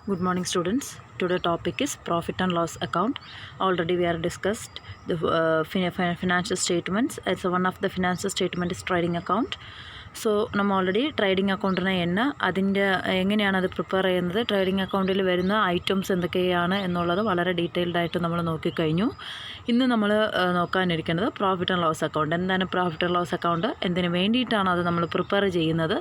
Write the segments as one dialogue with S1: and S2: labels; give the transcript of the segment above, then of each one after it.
S1: Good morning, students. Today topic is profit and loss account. Already we are discussed the financial statements. As one of the financial statement is trading account. So നമ്മൾ already trading അക്കൗണ്ടിനെ അതിൻ്റെ എങ്ങനെയാണ് അത് prepare ചെയ്യുന്നത്, trading അക്കൗണ്ടിൽ വരുന്ന items എന്തൊക്കെയാണ് എന്നുള്ളത് വളരെ ഡീറ്റെയിൽഡായിട്ട് നമ്മൾ നോക്കിക്കഴിഞ്ഞു. ഇന്ന് നമ്മൾ നോക്കാനിരിക്കുന്നത് പ്രോഫിറ്റ് ആൻഡ് ലോസ് അക്കൗണ്ട്. എന്താണ് പ്രോഫിറ്റ് ആൻഡ് ലോസ് അക്കൗണ്ട്, എന്തിനു വേണ്ടിയിട്ടാണ് അത് നമ്മൾ പ്രിപ്പയർ ചെയ്യുന്നത്,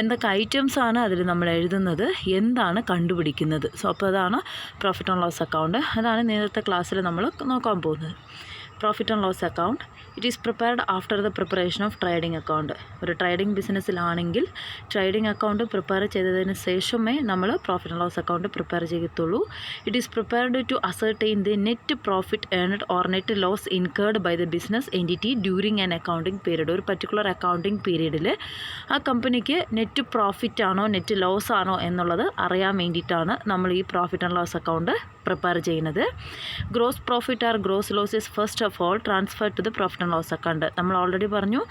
S1: എന്തൊക്കെ ഐറ്റംസാണ് അതിൽ നമ്മൾ എഴുതുന്നത്, എന്താണ് കണ്ടുപിടിക്കുന്നത്. സോ അപ്പോൾ അതാണ് പ്രോഫിറ്റ് ആൻഡ് ലോസ് അക്കൗണ്ട്. അതാണ് നേരത്തെ ക്ലാസ്സിൽ നമ്മൾ നോക്കാൻ പോകുന്നത്. Profit and loss account it is prepared after the preparation of trading account. ഒരു ട്രേഡിംഗ് ബിസിനസ്സിലാണെങ്കിൽ ട്രേഡിംഗ് അക്കൗണ്ട് പ്രിപ്പയർ ചെയ്തതിന് ശേഷമേ നമ്മൾ profit and loss account prepare ചെയ്യത്തുള്ളൂ. It is prepared to ascertain the net profit earned or net loss incurred by the business entity during an accounting period. ഒരു particular accounting പീരീഡിൽ ആ കമ്പനിക്ക് net profit ആണോ net loss ആണോ എന്നുള്ളത് അറിയാൻ വേണ്ടിയിട്ടാണ് നമ്മൾ ഈ profit and loss account prepare ചെയ്യുന്നത്. Gross profit or gross loss is first of all transfer to the profit and loss account. നമ്മൾ ഓൾറെഡി പറഞ്ഞു,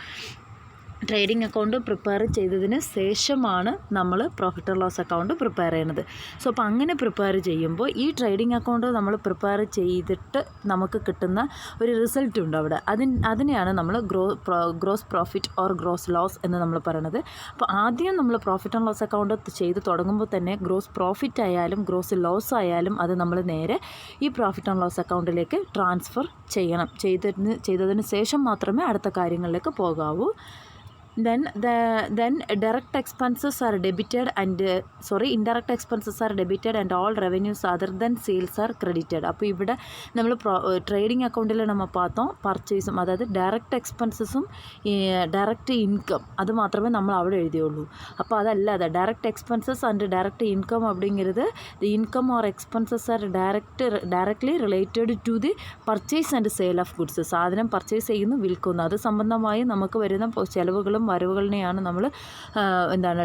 S1: ട്രേഡിംഗ് അക്കൗണ്ട് പ്രിപ്പയർ ചെയ്തതിന് ശേഷമാണ് നമ്മൾ profit and loss account prepare ചെയ്യുന്നത്. സോ അപ്പോൾ അങ്ങനെ prepare ചെയ്യുമ്പോൾ ഈ ട്രേഡിംഗ് അക്കൗണ്ട് നമ്മൾ പ്രിപ്പയർ ചെയ്തിട്ട് നമുക്ക് കിട്ടുന്ന ഒരു റിസൾട്ട് ഉണ്ട് അവിടെ. അതിനെയാണ് നമ്മൾ gross profit or gross loss എന്ന് നമ്മൾ പറയുന്നത്. അപ്പോൾ ആദ്യം നമ്മൾ പ്രോഫിറ്റ് ആൻഡ് ലോസ് അക്കൗണ്ട് ചെയ്ത് തുടങ്ങുമ്പോൾ തന്നെ ഗ്രോസ് പ്രോഫിറ്റ് ആയാലും ഗ്രോസ് ലോസ് ആയാലും അത് നമ്മൾ നേരെ ഈ പ്രോഫിറ്റ് ആൻഡ് ലോസ് അക്കൗണ്ടിലേക്ക് ട്രാൻസ്ഫർ ചെയ്യണം. ചെയ്തതിന് ശേഷം മാത്രമേ അടുത്ത കാര്യങ്ങളിലേക്ക് പോകാവൂ. Then direct expenses are debited and indirect expenses are debited and all revenues other than sales are credited. അപ്പോൾ ഇവിടെ നമ്മൾ ട്രേഡിംഗ് അക്കൗണ്ടിൽ നമ്മൾ பார்த்தோம் പർച്ചേസും, അതായത് ഡയറക്റ്റ് എക്സ്പെൻസസും ഡയറക്റ്റ് ഇൻകം, അത് മാത്രമേ നമ്മൾ അവിടെ എഴുതിയുള്ളൂ. അപ്പോൾ അതല്ലാതെ direct expenses and direct income அப்படிங்கிறது the income or expenses are directly related to the purchase and sale of goods. സാധനം പർച്ചേസ് ചെയ്യുന്നു, വിൽക്കുന്നു, അത് സംബന്ധമായി നമുക്ക് വരുന്ന ചെലവുകളും വരവുകളിനെയാണ് നമ്മൾ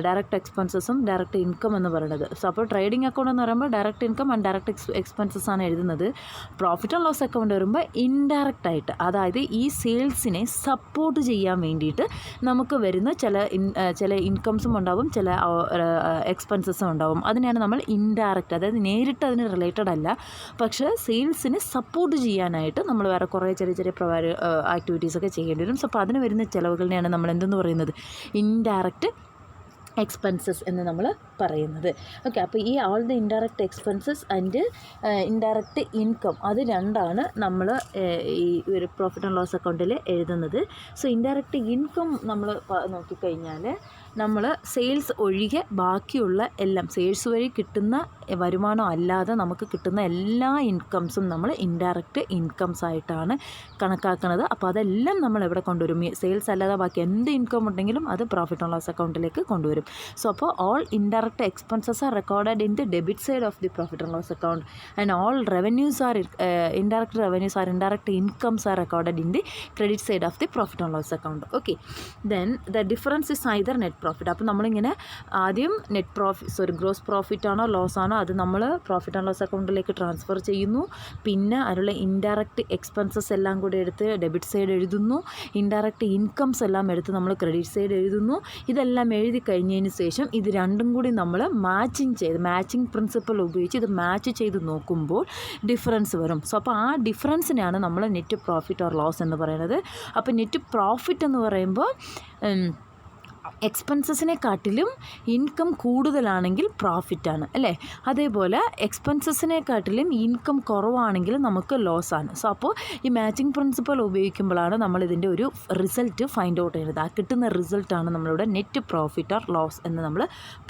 S1: ഡയറക്റ്റ് എക്സ്പെൻസസും ഡയറക്റ്റ് ഇൻകം എന്ന് പറയുന്നത്. സോ അപ്പോൾ ട്രേഡിംഗ് അക്കൗണ്ട് എന്ന് പറയുമ്പോൾ direct income and direct expenses ആണ് എഴുതുന്നത്. പ്രോഫിറ്റ് ആൻഡ് ലോസ് അക്കൗണ്ട് വരുമ്പോൾ ഇൻഡയറക്റ്റ് ആയിട്ട്, അതായത് ഈ സെയിൽസിനെ സപ്പോർട്ട് ചെയ്യാൻ വേണ്ടിയിട്ട് നമുക്ക് വരുന്ന ചില ഇൻകംസും ഉണ്ടാവും, ചില എക്സ്പെൻസസും ഉണ്ടാവും. അതിനെയാണ് നമ്മൾ ഇൻഡയറക്റ്റ്, അതായത് നേരിട്ട് അതിന് റിലേറ്റഡ് അല്ല, പക്ഷേ സെയിൽസിനെ സപ്പോർട്ട് ചെയ്യാനായിട്ട് നമ്മൾ വേറെ കുറേ ചെറിയ ആക്ടിവിറ്റീസൊക്കെ ചെയ്യേണ്ടി വരും. സോ അപ്പോൾ അതിന് വരുന്ന ചിലവുകളിനെയാണ് നമ്മൾ എന്തെന്ന് പറയുന്നത് ഇൻഡയറക്റ്റ് എക്സ്പെൻസസ് എന്ന് നമ്മൾ പറയുന്നത്. ഓക്കെ, അപ്പോൾ ഈ all the indirect expenses and indirect income, അത് രണ്ടാണ് നമ്മൾ ഈ ഒരു പ്രോഫിറ്റ് ആൻഡ് ലോസ് അക്കൗണ്ടിൽ എഴുതുന്നത്. സോ ഇൻഡയറക്റ്റ് ഇൻകം നമ്മൾ നോക്കിക്കഴിഞ്ഞാൽ നമ്മൾ സെയിൽസ് ഒഴികെ ബാക്കിയുള്ള എല്ലാം, സെയിൽസ് വഴി കിട്ടുന്ന വരുമാനം അല്ലാതെ നമുക്ക് കിട്ടുന്ന എല്ലാ ഇൻകംസും നമ്മൾ ഇൻഡയറക്റ്റ് ഇൻകംസ് ആയിട്ടാണ് കണക്കാക്കുന്നത്. അപ്പോൾ അതെല്ലാം നമ്മൾ എവിടെ കൊണ്ടുവരും? സെയിൽസ് അല്ലാതെ ബാക്കി എന്ത് ഇൻകം ഉണ്ടെങ്കിലും അത് പ്രോഫിറ്റ് ആൻഡ് ലോസ് അക്കൗണ്ടിലേക്ക് കൊണ്ടുവരും. സോ അപ്പോൾ all indirect expenses are recorded in the debit side of the profit and loss account and all revenues or indirect revenues or indirect incomes are recorded in the credit side of the profit and loss account. Okay, then the difference is either net profit. അപ്പോൾ നമ്മളിങ്ങനെ ആദ്യം gross profit ആണോ loss ആണോ അത് നമ്മൾ profit and loss അക്കൗണ്ടിലേക്ക് transfer ചെയ്യുന്നു. പിന്നെ അതിലുള്ള ഇൻഡയറക്റ്റ് എക്സ്പെൻസസ് എല്ലാം കൂടി എടുത്ത് ഡെബിറ്റ് സൈഡ് എഴുതുന്നു, ഇൻഡയറക്റ്റ് ഇൻകംസ് എല്ലാം എടുത്ത് നമ്മൾ ക്രെഡിറ്റ് സൈഡ് എഴുതുന്നു. ഇതെല്ലാം എഴുതി കഴിഞ്ഞതിന് ശേഷം ഇത് രണ്ടും കൂടി നമ്മൾ മാച്ചിങ് പ്രിൻസിപ്പൽ ഉപയോഗിച്ച് ഇത് മാച്ച് ചെയ്ത് നോക്കുമ്പോൾ ഡിഫറൻസ് വരും. സോ അപ്പോൾ ആ ഡിഫറൻസിനെയാണ് നമ്മൾ നെറ്റ് പ്രോഫിറ്റ് ഓർ ലോസ് എന്ന് പറയുന്നത്. അപ്പോൾ നെറ്റ് പ്രോഫിറ്റ് എന്ന് പറയുമ്പോൾ എക്സ്പെൻസസിനെക്കാട്ടിലും ഇൻകം കൂടുതലാണെങ്കിൽ പ്രോഫിറ്റാണ്, അല്ലേ? അതേപോലെ എക്സ്പെൻസസിനെക്കാട്ടിലും ഇൻകം കുറവാണെങ്കിൽ നമുക്ക് ലോസാണ്. സോ അപ്പോൾ ഈ മാച്ചിങ് പ്രിൻസിപ്പൽ ഉപയോഗിക്കുമ്പോഴാണ് നമ്മൾ ഇതിൻ്റെ ഒരു റിസൾട്ട് ഫൈൻഡ് ഔട്ട് ചെയ്യുന്നത്. ആ കിട്ടുന്ന റിസൾട്ടാണ് നമ്മളിവിടെ നെറ്റ് പ്രോഫിറ്റ് ഓർ ലോസ് എന്ന് നമ്മൾ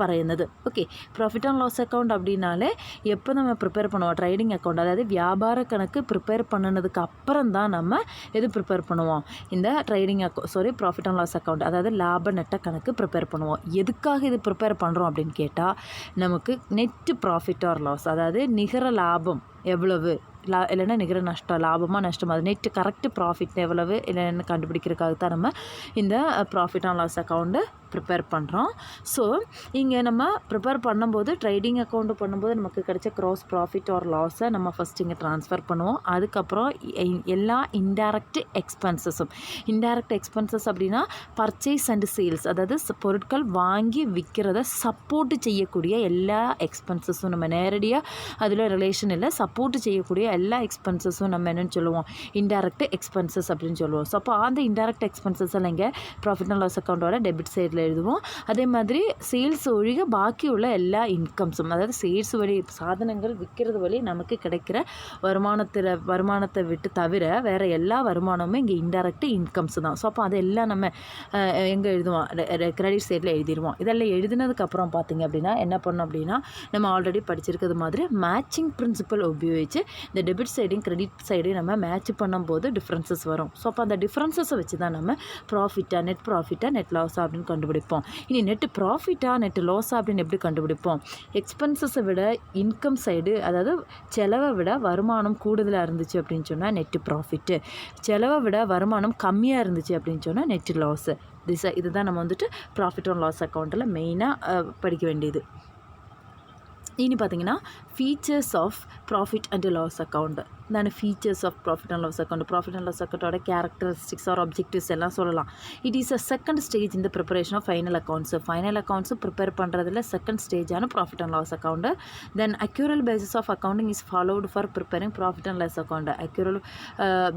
S1: പറയുന്നത്. Okay, profit and loss account அப்படின்னாலே எப்போ நம்ம ப்ரிப்பேர் பண்ணுவோம் ட்ரேடிங் அக்கௌண்ட், அதாவது வியாபார கணக்கு ப்ரிப்பேர் பண்ணினதுக்கு அப்புறம் தான் நம்ம எது ப்ரிப்பேர் பண்ணுவோம்? இந்த ப்ராஃபிட் அண்ட் லாஸ் அக்கௌண்ட், அதாவது லாப நட்ட கணக்கு ப்ரிப்பேர் பண்ணுவோம். எதுக்காக இது ப்ரிப்பேர் பண்ணுறோம் அப்படின்னு கேட்டால், நமக்கு நெட் ப்ராஃபிட் ஆர் லாஸ், அதாவது நிகர லாபம் எவ்வளவு இல்லைன்னா நிகர நஷ்டம், லாபமாக நஷ்டம், அது நெட் கரெக்ட் ப்ராஃபிட் எவ்வளவு இல்லைன்னு கண்டுபிடிக்கிறதுக்காக தான் நம்ம இந்த profit and loss account prepare பண்ணுறோம். ஸோ இங்கே நம்ம ப்ரிப்பேர் பண்ணும்போது ட்ரேடிங் அக்கௌண்ட் பண்ணும்போது நமக்கு கிடைச்ச க்ராஸ் ப்ராஃபிட் ஆர் லாஸை நம்ம ஃபஸ்ட் இங்கே ட்ரான்ஸ்ஃபர் பண்ணுவோம். அதுக்கப்புறம் எல்லா இன்டைரக்ட் எக்ஸ்பென்சஸும், இன்டைரக்ட் எக்ஸ்பென்சஸ் அப்படின்னா பர்ச்சேஸ் அண்ட் சேல்ஸ், அதாவது பொருட்கள் வாங்கி விற்கிறத சப்போர்ட் செய்யக்கூடிய எல்லா எக்ஸ்பென்சஸும், நம்ம நேரடியாக அதில் ரிலேஷன் இல்லை, சப்போர்ட் செய்யக்கூடிய எல்லா எக்ஸ்பென்சஸும் நம்ம என்னென்னு சொல்லுவோம், இன்டைரக்ட் எக்ஸ்பென்சஸ் அப்படின்னு சொல்லுவோம். ஸோ அப்போ அந்த இன்டைரக்ட் எக்ஸ்பென்சஸ் எல்லாம் இங்கே ப்ராஃபிட் அண்ட் லாஸ் அக்கௌண்ட்டோட டெபிட் சைடில் எழுதுவோம். அதே மாதிரி சேல்ஸ் ஒழிக பாக்கி உள்ள எல்லா இன்கம்ஸும், அதாவது சேல்ஸ் வழி சாதனங்கள் விற்கிறது வழி நமக்கு கிடைக்கிற வருமானத்தை விட்டு தவிர வேறு எல்லா வருமானமும் இங்கே இன்டைரக்ட் இன்கம்ஸ் தான். ஸோ அப்போ அதெல்லாம் நம்ம எங்கே எழுதுவோம், கிரெடிட் சைடில் எழுதிடுவோம். இதெல்லாம் எழுதினதுக்கப்புறம் பார்த்திங்க அப்படின்னா என்ன பண்ணோம் அப்படின்னா, நம்ம ஆல்ரெடி படிச்சிருக்கிறது மாதிரி மேட்சிங் பிரின்சிபல் உபயோகித்து இந்த டெபிட் சைடையும் கிரெடிட் சைடையும் நம்ம மேட்ச் பண்ணும்போது டிஃப்ரென்சஸ் வரும். ஸோ அப்போ அந்த டிஃப்ரென்சஸை வச்சு தான் நம்ம ப்ராஃபிட்டாக, நெட் ப்ராஃபிட்டாக, நெட் லாஸாக அப்படின்னு கண்டுபிடிப்போம். இனி நெட் ப்ராஃபிட்டாக, நெட் லாஸாக அப்படின்னு எப்படி கண்டுபிடிப்போம்? எக்ஸ்பென்சஸை விட இன்கம் சைடு, அதாவது செலவை விட வருமானம் கூடுதலாக இருந்துச்சு அப்படின்னு சொன்னால் நெட்டு ப்ராஃபிட்டு, செலவை விட வருமானம் கம்மியாக இருந்துச்சு அப்படின்னு சொன்னால் நெட் லாஸு. இதுதான் நம்ம வந்துட்டு ப்ராஃபிட் அண்ட் லாஸ் அக்கௌண்ட்டில் மெயினாக படிக்க வேண்டியது. இனி பார்த்தீங்கன்னா features of profit and loss account. இதான features of profit and loss account. Profit and loss அக்கௌண்ட்டோட கேரக்டரிஸ்டிக்ஸ் ஆர் ஆப்ஜெக்டிவ்ஸ் எல்லாம் சொல்லலாம். It is a second stage இந்த preparation of final accounts. Final accounts prepare பண்ணுறதுல செகண்ட் ஸ்டேஜான profit and loss account. Then accrual basis of accounting is followed for preparing profit and loss account. Accrual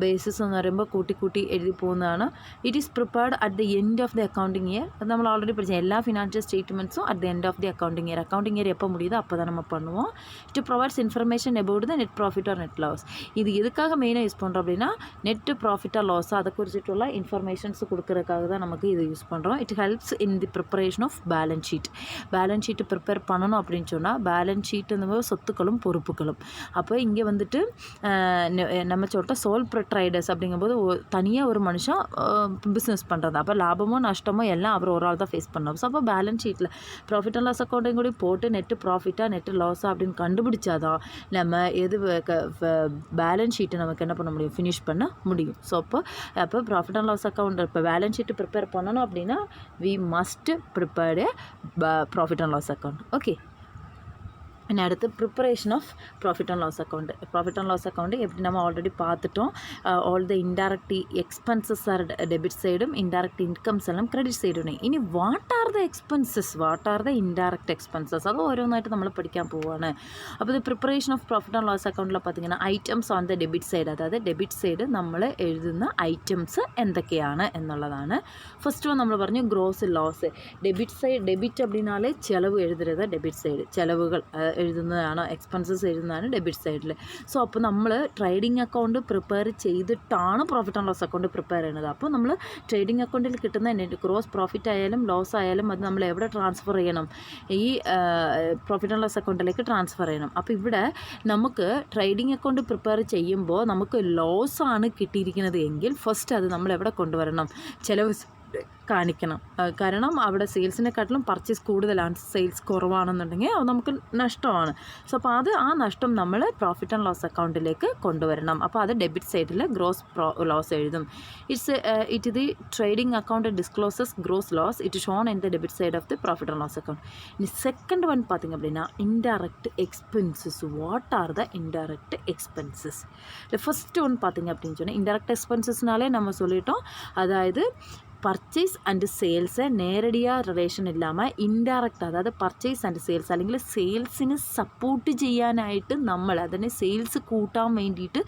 S1: basis ரொம்ப கூட்டி எழுதி പോകുന്നതാണ്. It is prepared at the end of the accounting year. அது நம்ம already படித்தோம். எல்லா financial ஸ்டேட்மெண்ட்ஸும் at the end of the accounting year. Accounting year எப்போ முடியுதோ அப்போ தான் நம்ம பண்ணுவோம். To provides information about the net profit or net loss. இது எதுக்காக மெயினாக யூஸ் பண்ணுறோம் அப்படின்னா, நெட்டு ப்ராஃபிட்டாக லாஸாக அதை குறிச்சிட்டுள்ள இன்ஃபர்மேஷன்ஸ் கொடுக்கறதுக்காக தான் நமக்கு இது யூஸ் பண்ணுறோம். It helps in the preparation of balance sheet. Balance sheet prepare பண்ணணும் அப்படின்னு சொன்னால், பேலன்ஸ் ஷீட்டுங்கும்போது சொத்துக்களும் பொறுப்புகளும். அப்போ இங்கே வந்துட்டு நம்ம சொல்லிட்ட சோல் ட்ரேடர்ஸ் அப்படிங்கும்போது தனியாக ஒரு மனுஷன் பிஸ்னஸ் பண்ணுறது. அப்போ லாபமோ நஷ்டமோ எல்லாம் அவர் ஒரு ஆள் தான் ஃபேஸ் பண்ணோம். ஸோ அப்போ பேலன்ஸ் ஷீட்டில் ப்ராஃபிட் அண்ட் லாஸ் அக்கௌண்ட்டையும் கூட போட்டு நெட்டு ப்ராஃபிட்டாக நெட்டு லாஸாக அப்படின்னு கண்டுபிடிச்சாதான் நம்ம எது பேலன்ஸ் ஷீட்டை நமக்கு என்ன பண்ண முடியும், ஃபினிஷ் பண்ண முடியும். ஸோ அப்போ ப்ராஃபிட் அண்ட் லாஸ் அக்கௌண்ட் இப்போ பேலன்ஸ் ஷீட்டு ப்ரிப்பேர் பண்ணணும் அப்படின்னா we must prepared profit and loss account. Okay, அடுத்து preparation of profit and loss account. Profit and loss account எப்படி நம்ம ஆல்ரெடி பார்த்துட்டோம். All the indirect expenses are debit சைடும், indirect incomes எல்லாம் credit சைடும். இனி what are the expenses, what are the indirect expenses, അത് ഓരോന്നായിട്ട് നമ്മൾ പഠിക്കാൻ പോവുകയാണ്. അപ്പോൾ ഇത് preparation of profit and loss അക്കൗണ്ടിൽ பார்த்தீங்கன்னா items on the debit side, അതായത് ഡെബിറ്റ് സൈഡ് നമ്മൾ എഴുതുന്ന ഐറ്റംസ് എന്തൊക്കെയാണ് എന്നുള്ളതാണ്. ഫസ്റ്റ് വൺ നമ്മൾ പറഞ്ഞു gross loss. Debit side, debit அப்படினாலே ചെലവ് എഴുതരുത്, ഡെബിറ്റ് സൈഡ് ചെലവുകൾ എഴുതുന്നതാണ്, എക്സ്പെൻസസ് എഴുതുന്നതാണ് ഡെബിറ്റ് സൈഡിൽ. സോ അപ്പോൾ നമ്മൾ ട്രേഡിംഗ് അക്കൗണ്ട് പ്രിപ്പയർ ചെയ്തിട്ടാണ് profit and loss account prepare ചെയ്യുന്നത്. അപ്പോൾ നമ്മൾ ട്രേഡിംഗ് അക്കൗണ്ടിൽ കിട്ടുന്ന ഗ്രോസ് പ്രോഫിറ്റ് ആയാലും ലോസ് ആയാലും അത് നമ്മൾ എവിടെ ട്രാൻസ്ഫർ ചെയ്യണം, ഈ പ്രോഫിറ്റ് ആൻഡ് ലോസ് അക്കൗണ്ടിലേക്ക് ട്രാൻസ്ഫർ ചെയ്യണം. അപ്പോൾ ഇവിടെ നമുക്ക് ട്രേഡിംഗ് അക്കൗണ്ട് പ്രിപ്പയർ ചെയ്യുമ്പോൾ നമുക്ക് ലോസ് ആണ് കിട്ടിയിരിക്കുന്നത് എങ്കിൽ ഫസ്റ്റ് അത് നമ്മൾ എവിടെ കൊണ്ടുവരണം, ചിലവ് കാണിക്കണം. കാരണം അവിടെ സെയിൽസിനെക്കാട്ടിലും പർച്ചേസ് കൂടുതലാണ്, സെയിൽസ് കുറവാണെന്നുണ്ടെങ്കിൽ അത് നമുക്ക് നഷ്ടമാണ്. സോ അപ്പോൾ ആ നഷ്ടം നമ്മൾ പ്രോഫിറ്റ് ആൻഡ് ലോസ് അക്കൗണ്ടിലേക്ക് കൊണ്ടുവരണം. അപ്പോൾ അത് ഡെബിറ്റ് സൈഡിൽ ഗ്രോസ് ലോസ് എഴുതും. It the trading account discloses gross loss, it shown in the debit side of the profit and loss account. ഇനി സെക്കண்ட் ஒன் பார்த்திங்க அப்படின்னா indirect expenses. What are the indirect expenses? First one பார்த்திங்க அப்படின்னு சொன்னால் indirect எக்ஸ்பென்சஸ்னாலே நம்ம சொல்லிட்டோம், அதாவது purchase and சேல்ஸை நேரடியாக ரிலேഷൻ இல்லாமல் ഇൻഡയറക്റ്റ്, അതായത് പർച്ചേസ് ആൻഡ് സെയിൽസ് അല്ലെങ്കിൽ സെയിൽസിന് സപ്പോർട്ട് ചെയ്യാനായിട്ട് നമ്മൾ അതിനെ സെയിൽസ് കൂട്ടാൻ വേണ്ടിയിട്ട്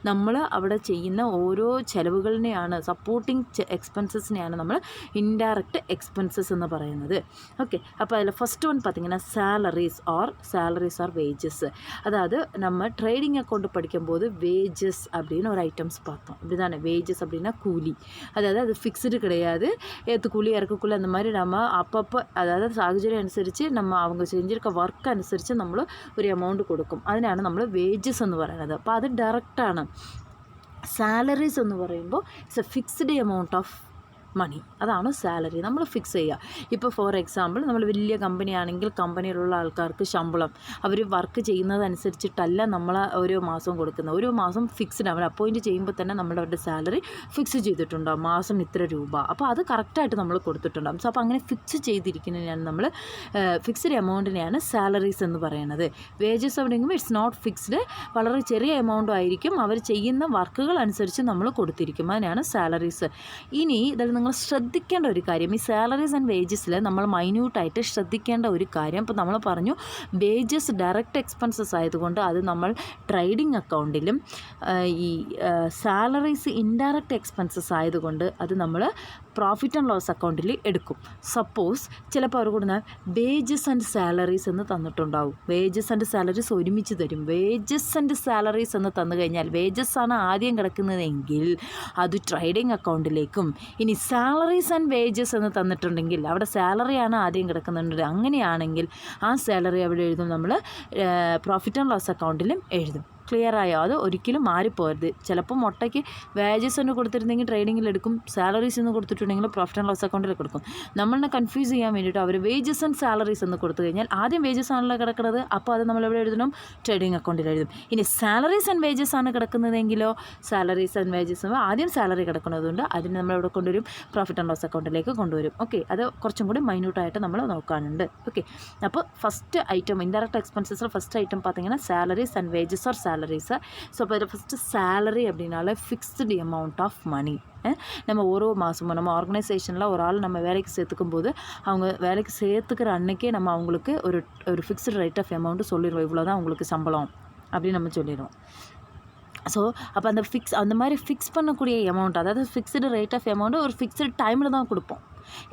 S1: നമ്മൾ അവിടെ ചെയ്യുന്ന ഓരോ ചിലവുകളിനെയാണ്, സപ്പോർട്ടിങ് എക്സ്പെൻസസിനെയാണ് നമ്മൾ ഇൻഡയറക്റ്റ് എക്സ്പെൻസസ് എന്ന് പറയുന്നത്. ഓക്കെ, അപ്പോൾ அதில் ஃபஸ்ட் ஒன் பார்த்திங்கன்னா சாலரிஸ் ஆர் வேஜஸ். அதாவது நம்ம ட்ரேடிங் அக்கௌண்ட் படிக்கும்போது வேஜஸ் அப்படின்னு ஒரு ஐட்டம்ஸ் பார்த்தோம். இப்படி தானே, வேஜஸ் அப்படின்னா கூலி, அதாவது அது ஃபிக்ஸ்டு கிடையாது, ஏற்றுக்கூலி இறக்குக்கூலி அந்த மாதிரி நம்ம அப்பப்போ, அதாவது சாഹചര്യം അനുസരിച്ച് நம்ம அவங்க செஞ்சிருக்க ஒர்க் അനുസരിച്ച് നമ്മൾ ഒരു എമൗണ്ട് കൊടുക്കും. അതിനാണ് നമ്മൾ വേജസ് എന്ന് പറയുന്നത്. അപ്പോൾ അത് ഡയറക്റ്റാണ്. സാലറീസ് എന്ന് പറയുമ്പോൾ it's a fixed amount of money. അതാണ് സാലറി നമ്മൾ ഫിക്സ് ചെയ്യുക. ഇപ്പോൾ ഫോർ എക്സാമ്പിൾ നമ്മൾ വലിയ കമ്പനി ആണെങ്കിൽ കമ്പനിയിലുള്ള ആൾക്കാർക്ക് ശമ്പളം അവർ വർക്ക് ചെയ്യുന്നതനുസരിച്ചിട്ടല്ല നമ്മൾ ഓരോ മാസവും കൊടുക്കുന്നത്. ഓരോ മാസം ഫിക്സ്ഡ് അവർ അപ്പോയിൻറ്റ് ചെയ്യുമ്പോൾ തന്നെ അവരുടെ സാലറി ഫിക്സ് ചെയ്തിട്ടുണ്ടാകും, മാസം ഇത്ര രൂപ. അപ്പോൾ അത് കറക്റ്റായിട്ട് നമ്മൾ കൊടുത്തിട്ടുണ്ടാകും. സോ അപ്പോൾ അങ്ങനെ ഫിക്സ് ചെയ്തിരിക്കുന്നതിനാണ് നമ്മൾ ഫിക്സ്ഡ് എമൗണ്ടിനെയാണ് സാലറീസ് എന്ന് പറയുന്നത്. വേജസ് എവിടെയെങ്കിലും ഇറ്റ്സ് നോട്ട് ഫിക്സ്ഡ്, വളരെ ചെറിയ എമൗണ്ടും ആയിരിക്കും, അവർ ചെയ്യുന്ന വർക്കുകൾ അനുസരിച്ച് നമ്മൾ കൊടുത്തിരിക്കും. അതിനാണ് സാലറീസ്. ഇനി ഇതിൽ നിങ്ങൾ ശ്രദ്ധിക്കേണ്ട ഒരു കാര്യം, ഈ സാലറീസ് ആൻഡ് വേജസിൽ നമ്മൾ മൈന്യൂട്ടായിട്ട് ശ്രദ്ധിക്കേണ്ട ഒരു കാര്യം, ഇപ്പോൾ നമ്മൾ പറഞ്ഞു വേജസ് ഡയറക്റ്റ് എക്സ്പെൻസസ് ആയതുകൊണ്ട് അത് നമ്മൾ ട്രേഡിംഗ് അക്കൗണ്ടിലും, ഈ സാലറീസ് ഇൻഡയറക്റ്റ് എക്സ്പെൻസസ് ആയതുകൊണ്ട് അത് നമ്മൾ പ്രോഫിറ്റ് ആൻഡ് ലോസ് അക്കൗണ്ടിൽ എടുക്കും. സപ്പോസ് ചിലപ്പോൾ അവർ കൊടുക്കുന്ന വേജസ് ആൻഡ് സാലറീസ് എന്ന് തന്നിട്ടുണ്ടാവും. വേജസ് ആൻഡ് സാലറീസ് ഒരുമിച്ച് തരും. വേജസ് ആൻഡ് സാലറീസ് എന്ന് തന്നു കഴിഞ്ഞാൽ വേജസ് ആണ് ആദ്യം കിടക്കുന്നതെങ്കിൽ അത് ട്രേഡിംഗ് അക്കൗണ്ടിലേക്കും, ഇനി സാലറീസ് ആൻഡ് വേജസ് എന്ന് തന്നിട്ടുണ്ടെങ്കിൽ അവിടെ സാലറിയാണ് ആദ്യം കിടക്കുന്നുണ്ട്. അങ്ങനെയാണെങ്കിൽ ആ സാലറി അവിടെ എഴുതും, നമ്മൾ പ്രോഫിറ്റ് ആൻഡ് ലോസ് അക്കൗണ്ടിലും എഴുതും. ക്ലിയർ ആയോ? അത് ഒരിക്കലും മാറിപ്പോരുത്. ചിലപ്പോൾ മുട്ടയ്ക്ക് വേജസ് എന്ന് കൊടുത്തിരുന്നെങ്കിൽ ട്രേഡിങ്ങിൽ എടുക്കും, സാലറീസ് എന്ന് കൊടുത്തിട്ടുണ്ടെങ്കിൽ പ്രോഫിറ്റ് ആൻഡ് ലോസ് അക്കൗണ്ടിൽ കൊടുക്കും. നമ്മളെ കൺഫ്യൂസ് ചെയ്യാൻ വേണ്ടിയിട്ട് അവർ വേജസ് ആൻഡ് സാലറീസ് എന്ന് കൊടുത്തു കഴിഞ്ഞാൽ ആദ്യം വേജസ് ആണല്ലോ കിടക്കുന്നത്, അപ്പോൾ അത് നമ്മൾ എവിടെ എഴുതണം? ട്രേഡിംഗ് അക്കൗണ്ടിൽ എഴുതും. ഇനി സാലറീസ് ആൻഡ് വേജസ് ആണ് കിടക്കുന്നതെങ്കിലോ സാലറീസ് ആൻഡ് വേജസ് ആദ്യം സാലറി കിടക്കുന്നതുകൊണ്ട് അതിന് നമ്മൾ എവിടെ കൊണ്ടുവരും? പ്രോഫിറ്റ് ആൻഡ് ലോസ് അക്കൗണ്ടിലേക്ക് കൊണ്ടുവരും. ഓക്കെ, അത് കുറച്ചും കൂടി മൈന്യൂട്ടായിട്ട് നമ്മൾ നോക്കാനുണ്ട്. ഓക്കെ, അപ്പോൾ ഫസ്റ്റ് ഐറ്റം ഇൻഡയറക്റ്റ് എക്സ്പെൻസസിൽ ഫസ്റ്റ് ഐറ്റം பார்த்தீங்கன்னா salaries and wages or salaries. So இப்போ ஃபஸ்ட்டு சேலரி அப்படின்னால ஃபிக்ஸ்டு அமௌண்ட் ஆஃப் மணி. நம்ம ஒரு மாதமும் நம்ம ஆர்கனைசேஷனில் ஒரு ஆள் நம்ம வேலைக்கு சேர்த்துக்கும் போது அவங்க வேலைக்கு சேர்த்துக்கிற அன்னைக்கே நம்ம அவங்களுக்கு ஒரு ஃபிக்ஸ்டு ரேட் ஆஃப் அமௌண்ட்டு சொல்லிடுவோம், இவ்வளோ தான் உங்களுக்கு சம்பளம் அப்படின்னு நம்ம சொல்லிடுவோம். ஸோ அப்போ அந்த மாதிரி ஃபிக்ஸ் பண்ணக்கூடிய அமௌண்ட், அதாவது ஃபிக்ஸ்டு ரேட் ஆஃப் அமௌண்ட்டு ஒரு ஃபிக்ஸ்டு டைமில் தான் கொடுப்போம்,